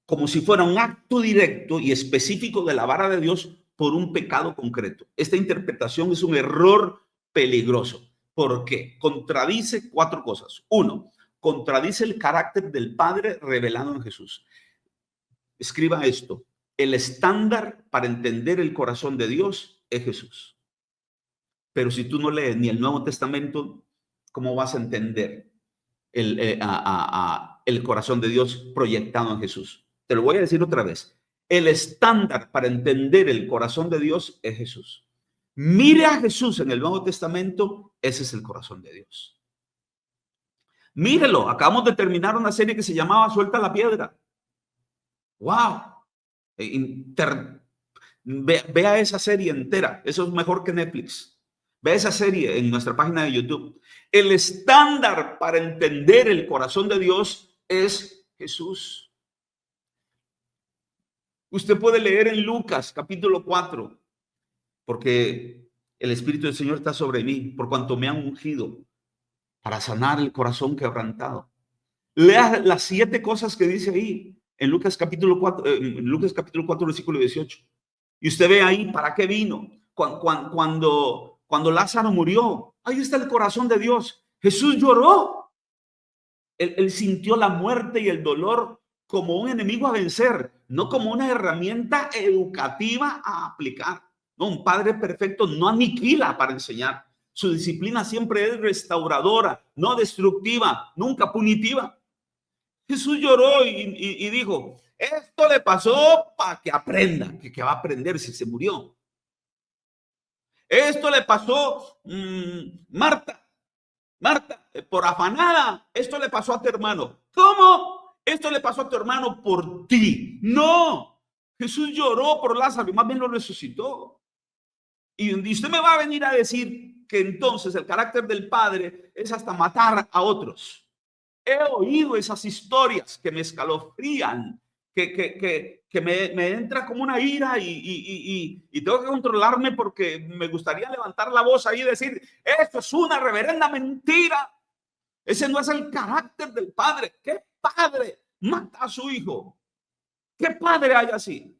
B: Como si fuera un acto directo y específico de la vara de Dios por un pecado concreto. Esta interpretación es un error peligroso. ¿Por qué? Contradice cuatro cosas. Uno, contradice el carácter del Padre revelado en Jesús. Escriba esto: el estándar para entender el corazón de Dios es Jesús. Pero si tú no lees ni el Nuevo Testamento, ¿cómo vas a entender el corazón de Dios proyectado en Jesús? Te lo voy a decir otra vez. El estándar para entender el corazón de Dios es Jesús. Mire a Jesús en el Nuevo Testamento, ese es el corazón de Dios. Mírelo, acabamos de terminar una serie que se llamaba Suelta la Piedra. ¡Wow! Vea esa serie entera, eso es mejor que Netflix. Ve esa serie en nuestra página de YouTube. El estándar para entender el corazón de Dios es Jesús. Usted puede leer en Lucas capítulo 4, porque el Espíritu del Señor está sobre mí, por cuanto me han ungido para sanar el corazón quebrantado. Lea las 7 cosas que dice ahí en Lucas capítulo 4, versículo 18. Y usted ve ahí para qué vino. Cuando Lázaro murió, ahí está el corazón de Dios. Jesús lloró. Él sintió la muerte y el dolor como un enemigo a vencer, no como una herramienta educativa a aplicar. No, un padre perfecto no aniquila para enseñar. Su disciplina siempre es restauradora, no destructiva, nunca punitiva. Jesús lloró y dijo, esto le pasó para que aprenda. ¿Que va a aprender si se murió? Esto le pasó, Marta, por afanada. Esto le pasó a tu hermano. ¿Cómo? Esto le pasó a tu hermano por ti. No, Jesús lloró por Lázaro y más bien lo resucitó. Y usted me va a venir a decir que entonces el carácter del Padre es hasta matar a otros. He oído esas historias que me escalofrían, que me entra como una ira y tengo que controlarme porque me gustaría levantar la voz ahí y decir, esto es una reverenda mentira. Ese no es el carácter del Padre. ¿Qué padre mata a su hijo? ¿Qué padre hay así?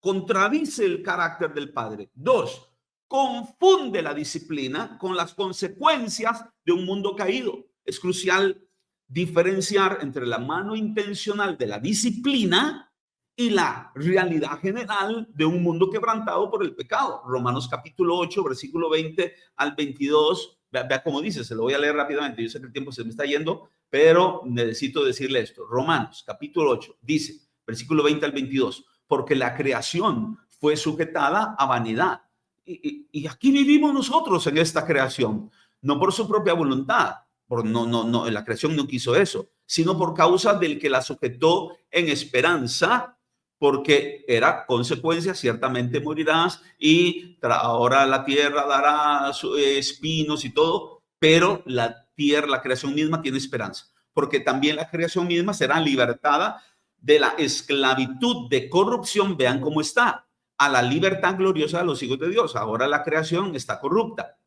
B: Contradice el carácter del Padre. 2, confunde la disciplina con las consecuencias de un mundo caído. Es crucial diferenciar entre la mano intencional de la disciplina y la realidad general de un mundo quebrantado por el pecado. Romanos capítulo 8, versículo 20 al 22. Vea cómo dice, se lo voy a leer rápidamente. Yo sé que el tiempo se me está yendo, pero necesito decirle esto. Romanos capítulo 8 dice, versículo 20 al 22, porque la creación fue sujetada a vanidad. Y aquí vivimos nosotros en esta creación, no por su propia voluntad. No, la creación no quiso eso, sino por causa del que la sujetó en esperanza, porque era consecuencia, ciertamente morirás y ahora la tierra dará espinos y todo, pero la tierra, la creación misma tiene esperanza, porque también la creación misma será libertada de la esclavitud de corrupción, vean cómo está, a la libertad gloriosa de los hijos de Dios. Ahora la creación está corrupta,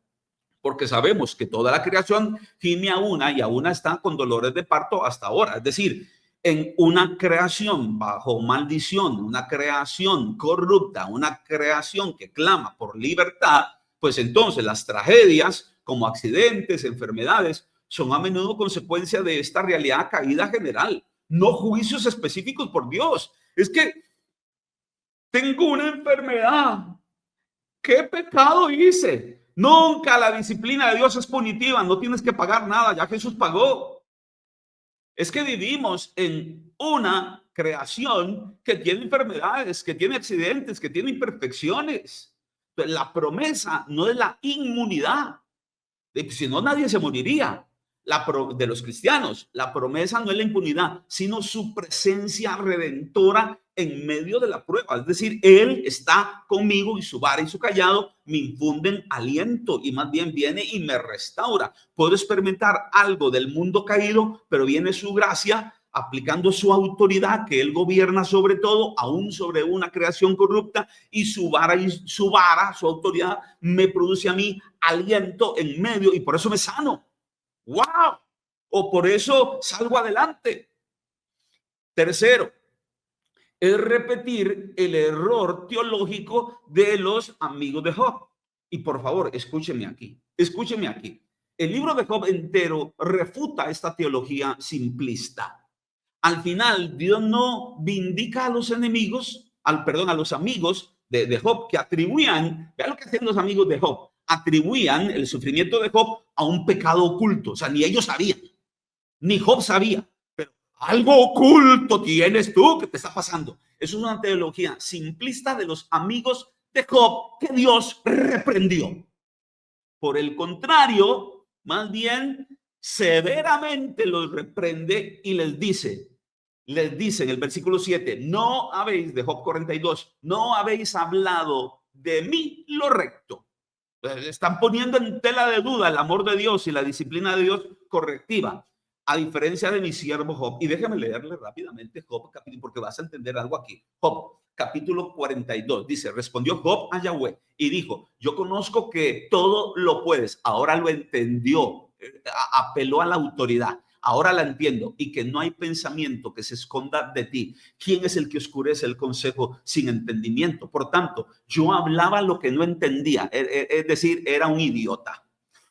B: porque sabemos que toda la creación gime a una y a una está con dolores de parto hasta ahora. Es decir, en una creación bajo maldición, una creación corrupta, una creación que clama por libertad, pues entonces las tragedias como accidentes, enfermedades, son a menudo consecuencia de esta realidad caída general, no juicios específicos por Dios. Es que tengo una enfermedad. ¿Qué pecado hice? Nunca la disciplina de Dios es punitiva, no tienes que pagar nada, ya Jesús pagó. Es que vivimos en una creación que tiene enfermedades, que tiene accidentes, que tiene imperfecciones. Entonces, la promesa no es la inmunidad, si no nadie se moriría. De los cristianos, la promesa no es la impunidad, sino su presencia redentora en medio de la prueba. Es decir, Él está conmigo y su vara y su callado me infunden aliento y más bien viene y me restaura. Puedo experimentar algo del mundo caído, pero viene su gracia aplicando su autoridad, que Él gobierna sobre todo, aún sobre una creación corrupta, y su vara, su autoridad, me produce a mí aliento en medio y por eso me sano. ¡Wow! O por eso salgo adelante. Tercero, es repetir el error teológico de los amigos de Job. Y por favor, escúcheme aquí. El libro de Job entero refuta esta teología simplista. Al final, Dios no vindica a los enemigos, a los amigos de Job que atribuían, vean lo que hacían los amigos de Job, atribuían el sufrimiento de Job a un pecado oculto. O sea, ni ellos sabían, ni Job sabía. Algo oculto tienes tú que te está pasando. Eso es una teología simplista de los amigos de Job que Dios reprendió. Por el contrario, más bien severamente los reprende y les dice en el versículo 7, no habéis, de Job 42, no habéis hablado de mí lo recto. Están poniendo en tela de duda el amor de Dios y la disciplina de Dios correctiva. A diferencia de mi siervo Job, y déjame leerle rápidamente Job, porque vas a entender algo aquí. Job, capítulo 42, dice, respondió Job a Yahweh y dijo, yo conozco que todo lo puedes. Ahora lo entendió, apeló a la autoridad. Ahora la entiendo y que no hay pensamiento que se esconda de ti. ¿Quién es el que oscurece el consejo sin entendimiento? Por tanto, yo hablaba lo que no entendía, es decir, era un idiota.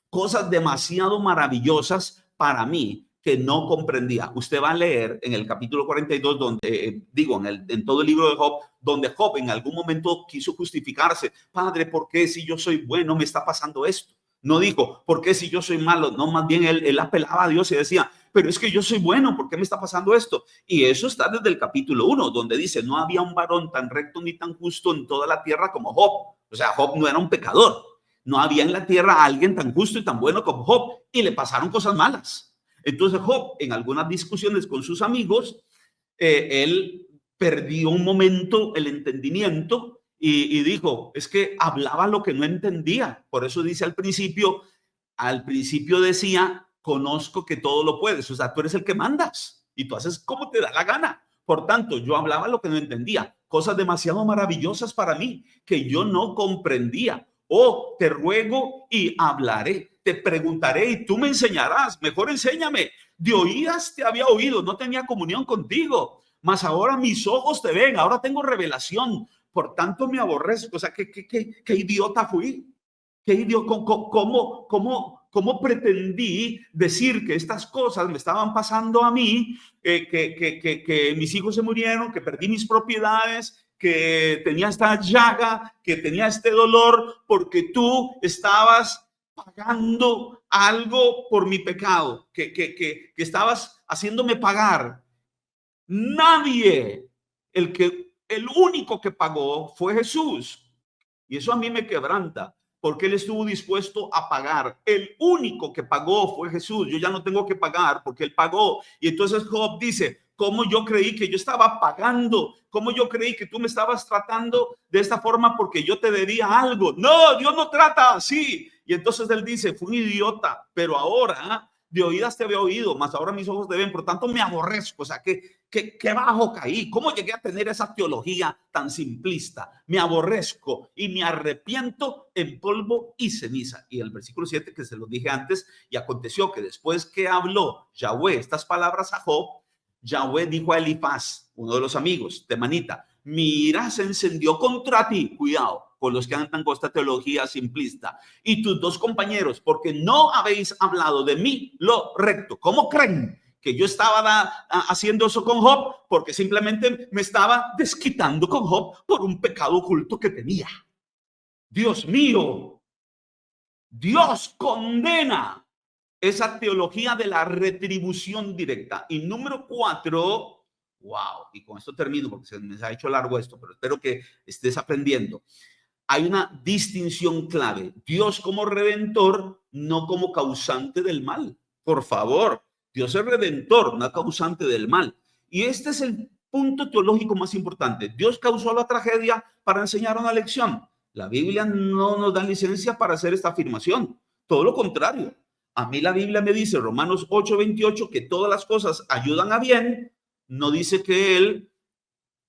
B: Cosas demasiado maravillosas para mí que no comprendía. Usted va a leer en el capítulo 42, donde en todo el libro de Job, donde Job en algún momento quiso justificarse. Padre, ¿por qué si yo soy bueno me está pasando esto? No dijo, ¿por qué si yo soy malo? No, más bien él apelaba a Dios y decía, pero es que yo soy bueno, ¿por qué me está pasando esto? Y eso está desde el capítulo 1, donde dice, no había un varón tan recto ni tan justo en toda la tierra como Job. O sea, Job no era un pecador. No había en la tierra alguien tan justo y tan bueno como Job. Y le pasaron cosas malas. Entonces Job, en algunas discusiones con sus amigos, él perdió un momento el entendimiento y dijo, es que hablaba lo que no entendía. Por eso dice al principio decía, conozco que todo lo puedes. O sea, tú eres el que mandas y tú haces como te da la gana. Por tanto, yo hablaba lo que no entendía, cosas demasiado maravillosas para mí que yo no comprendía. Oh, te ruego y hablaré. Te preguntaré y tú me enseñarás. Mejor enséñame. De oídas te había oído, no tenía comunión contigo, mas ahora mis ojos te ven, ahora tengo revelación. Por tanto me aborrezco. O sea, qué idiota fui. Qué idiota. ¿Cómo pretendí decir que estas cosas me estaban pasando a mí? Que mis hijos se murieron, que perdí mis propiedades, que tenía esta llaga, que tenía este dolor, porque tú estabas pagando algo por mi pecado, que estabas haciéndome pagar. Nadie, el único que pagó fue Jesús. Y eso a mí me quebranta, porque él estuvo dispuesto a pagar. El único que pagó fue Jesús. Yo ya no tengo que pagar porque él pagó. Y entonces Job dice, ¿cómo yo creí que yo estaba pagando? ¿Cómo yo creí que tú me estabas tratando de esta forma porque yo te debía algo? No, Dios no trata así. Y entonces él dice, fui un idiota, pero ahora de oídas te había oído, mas ahora mis ojos te ven, por tanto me aborrezco. O sea, qué bajo caí. ¿Cómo llegué a tener esa teología tan simplista? Me aborrezco y me arrepiento en polvo y ceniza. Y el versículo 7 que se lo dije antes, y aconteció que después que habló Yahweh estas palabras a Job, Yahweh dijo a Elifaz, uno de los amigos, temanita, mi ira se encendió contra ti. Cuidado con los que andan con esta teología simplista. Y tus dos compañeros, porque no habéis hablado de mí lo recto. ¿Cómo creen que yo estaba haciendo eso con Job? Porque simplemente me estaba desquitando con Job por un pecado oculto que tenía. Dios mío, Dios condena esa teología de la retribución directa. Y número 4, wow, y con esto termino porque se me ha hecho largo esto, pero espero que estés aprendiendo. Hay una distinción clave. Dios como redentor, no como causante del mal. Por favor, Dios es redentor, no causante del mal. Y este es punto teológico más importante. Dios causó la tragedia para enseñar una lección. La Biblia no nos da licencia para hacer esta afirmación. Todo lo contrario. A mí la Biblia me dice, Romanos 8:28, que todas las cosas ayudan a bien. No dice que Él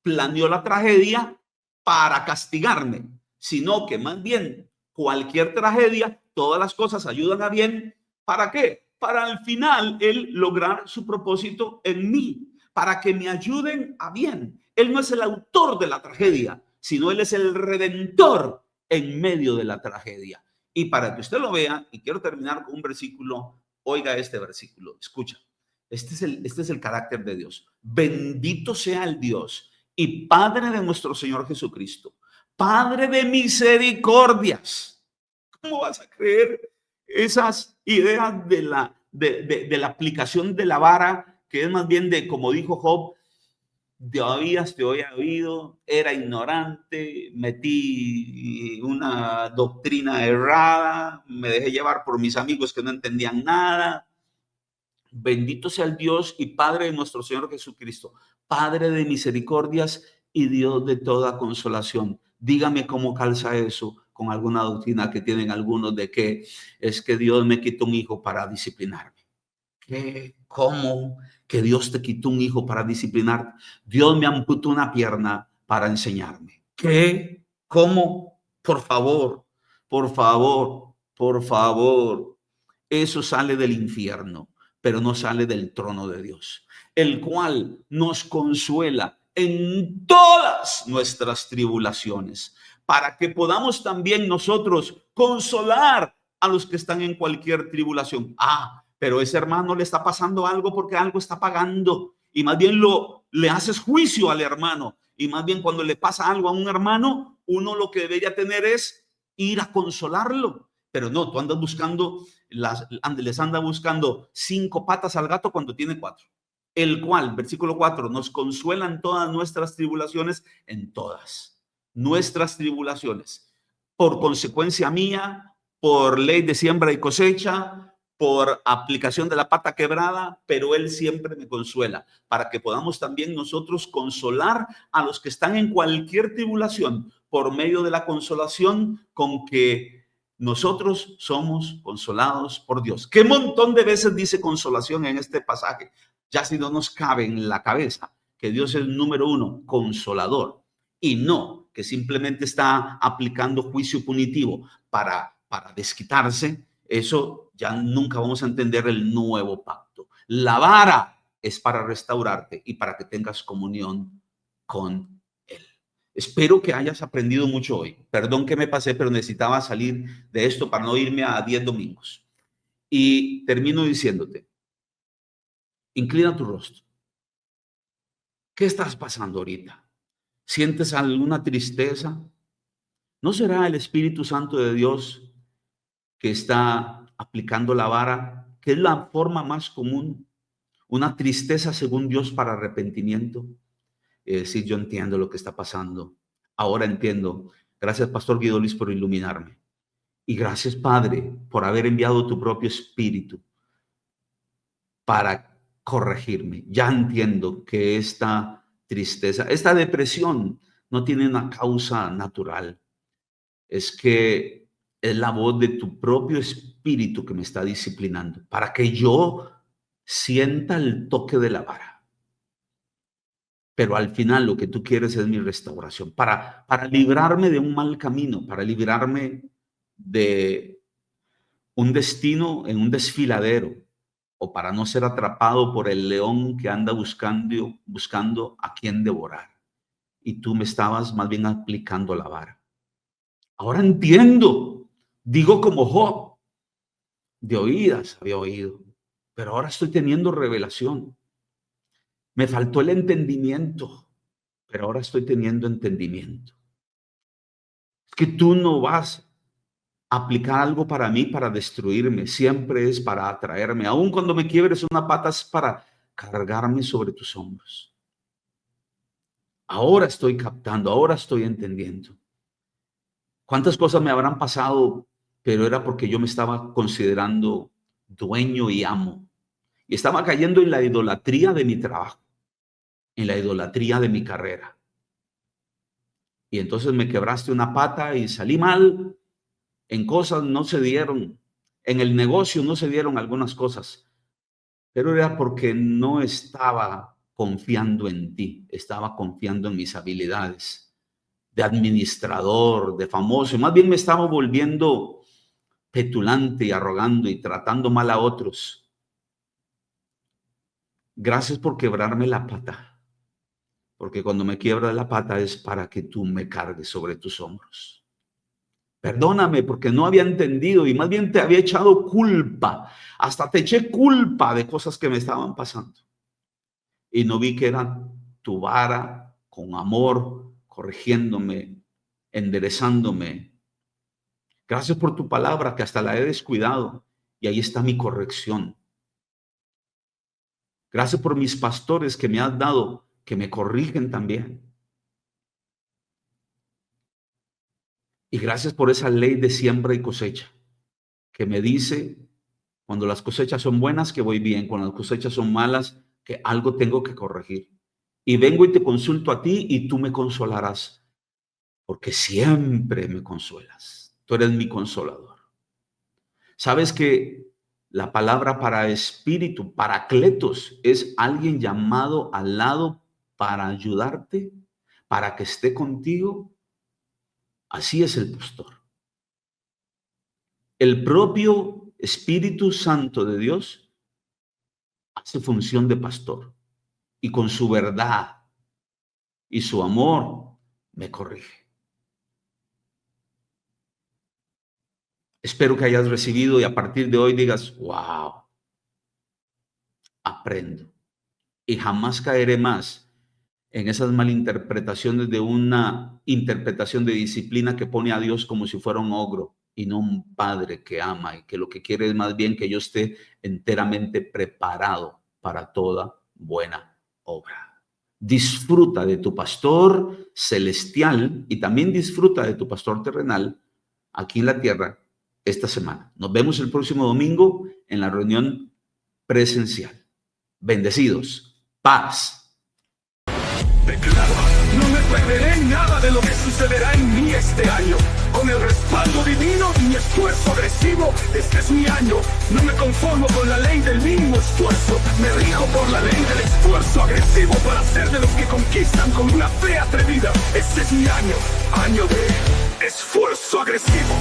B: planeó la tragedia para castigarme, sino que más bien cualquier tragedia, todas las cosas ayudan a bien. ¿Para qué? Para al final Él lograr su propósito en mí, para que me ayuden a bien. Él no es el autor de la tragedia, sino Él es el redentor en medio de la tragedia. Y para que usted lo vea, y quiero terminar con un versículo, oiga este versículo, escucha. Este es el carácter de Dios. Bendito sea el Dios y Padre de nuestro Señor Jesucristo, Padre de misericordias. ¿Cómo vas a creer esas ideas de la aplicación de la vara, que es más bien de, como dijo Job, te había oído, era ignorante, metí una doctrina errada, me dejé llevar por mis amigos que no entendían nada? Bendito sea el Dios y Padre de nuestro Señor Jesucristo, Padre de misericordias y Dios de toda consolación. Dígame cómo calza eso con alguna doctrina que tienen algunos de que es que Dios me quitó un hijo para disciplinarme. ¿Qué? ¿Cómo? Que Dios te quitó un hijo para disciplinar. Dios me amputó una pierna para enseñarme. ¿Qué? ¿Cómo? Por favor, por favor, por favor. Eso sale del infierno, pero no sale del trono de Dios, el cual nos consuela en todas nuestras tribulaciones, para que podamos también nosotros consolar a los que están en cualquier tribulación. Pero ese hermano le está pasando algo porque algo está pagando, y más bien le haces juicio al hermano, y más bien cuando le pasa algo a un hermano, uno lo que debería tener es ir a consolarlo. Pero no, tú andas buscando, les anda buscando 5 patas al gato cuando tiene 4. El cual, versículo 4, nos consuela en todas nuestras tribulaciones, en todas nuestras tribulaciones, por consecuencia mía, por ley de siembra y cosecha, por aplicación de la pata quebrada, pero Él siempre me consuela, para que podamos también nosotros consolar a los que están en cualquier tribulación, por medio de la consolación con que nosotros somos consolados por Dios. ¿Qué montón de veces dice consolación en este pasaje? Ya si no nos cabe en la cabeza que Dios es el número 1, consolador, y no que simplemente está aplicando juicio punitivo para desquitarse. Eso ya nunca vamos a entender el nuevo pacto. La vara es para restaurarte y para que tengas comunión con Él. Espero que hayas aprendido mucho hoy. Perdón que me pasé, pero necesitaba salir de esto para no irme a 10 domingos. Y termino diciéndote, inclina tu rostro. ¿Qué estás pasando ahorita? ¿Sientes alguna tristeza? ¿No será el Espíritu Santo de Dios que está aplicando la vara, que es la forma más común? Una tristeza según Dios para arrepentimiento. Sí, yo entiendo lo que está pasando. Ahora entiendo. Gracias, Pastor Guido Luis, por iluminarme. Y gracias, Padre, por haber enviado tu propio Espíritu para corregirme. Ya entiendo que esta tristeza, esta depresión no tiene una causa natural. Es que es la voz de tu propio Espíritu que me está disciplinando para que yo sienta el toque de la vara. Pero al final lo que tú quieres es mi restauración, para librarme de un mal camino, para librarme de un destino en un desfiladero, o para no ser atrapado por el león que anda buscando a quien devorar. Y tú me estabas más bien aplicando la vara. Ahora entiendo, digo como Job, de oídas había oído, pero ahora estoy teniendo revelación. Me faltó el entendimiento, pero ahora estoy teniendo entendimiento. Es que tú no vas a aplicar algo para mí para destruirme, siempre es para atraerme. Aun cuando me quiebres una pata es para cargarme sobre tus hombros. Ahora estoy captando, ahora estoy entendiendo. ¿Cuántas cosas me habrán pasado? Pero era porque yo me estaba considerando dueño y amo. Y estaba cayendo en la idolatría de mi trabajo, en la idolatría de mi carrera. Y entonces me quebraste una pata y salí mal. En cosas no se dieron, en el negocio no se dieron algunas cosas, pero era porque no estaba confiando en ti, estaba confiando en mis habilidades de administrador, de famoso. Más bien me estaba volviendo petulante y arrogante y tratando mal a otros. Gracias por quebrarme la pata, porque cuando me quiebra la pata es para que tú me cargues sobre tus hombros. Perdóname porque no había entendido y más bien te había echado culpa. Hasta te eché culpa de cosas que me estaban pasando. Y no vi que era tu vara con amor, corrigiéndome, enderezándome. Gracias por tu palabra que hasta la he descuidado y ahí está mi corrección. Gracias por mis pastores que me has dado, que me corrigen también. Y gracias por esa ley de siembra y cosecha, que me dice cuando las cosechas son buenas que voy bien, cuando las cosechas son malas que algo tengo que corregir. Y vengo y te consulto a ti y tú me consolarás, porque siempre me consuelas. Tú eres mi consolador. ¿Sabes que la palabra para espíritu, paracletos, es alguien llamado al lado para ayudarte, para que esté contigo? Así es el pastor. El propio Espíritu Santo de Dios hace función de pastor y con su verdad y su amor me corrige. Espero que hayas recibido y a partir de hoy digas, wow, aprendo y jamás caeré más en esas malinterpretaciones de una interpretación de disciplina que pone a Dios como si fuera un ogro y no un padre que ama y que lo que quiere es más bien que yo esté enteramente preparado para toda buena obra. Disfruta de tu pastor celestial y también disfruta de tu pastor terrenal aquí en la tierra esta semana. Nos vemos el próximo domingo en la reunión presencial. Bendecidos. Paz.
A: Declaro, no me perderé nada de lo que sucederá en mí este año. Con el respaldo divino y mi esfuerzo agresivo, este es mi año. No me conformo con la ley del mínimo esfuerzo. Me rijo por la ley del esfuerzo agresivo para ser de los que conquistan con una fe atrevida. Este es mi año, año de esfuerzo agresivo.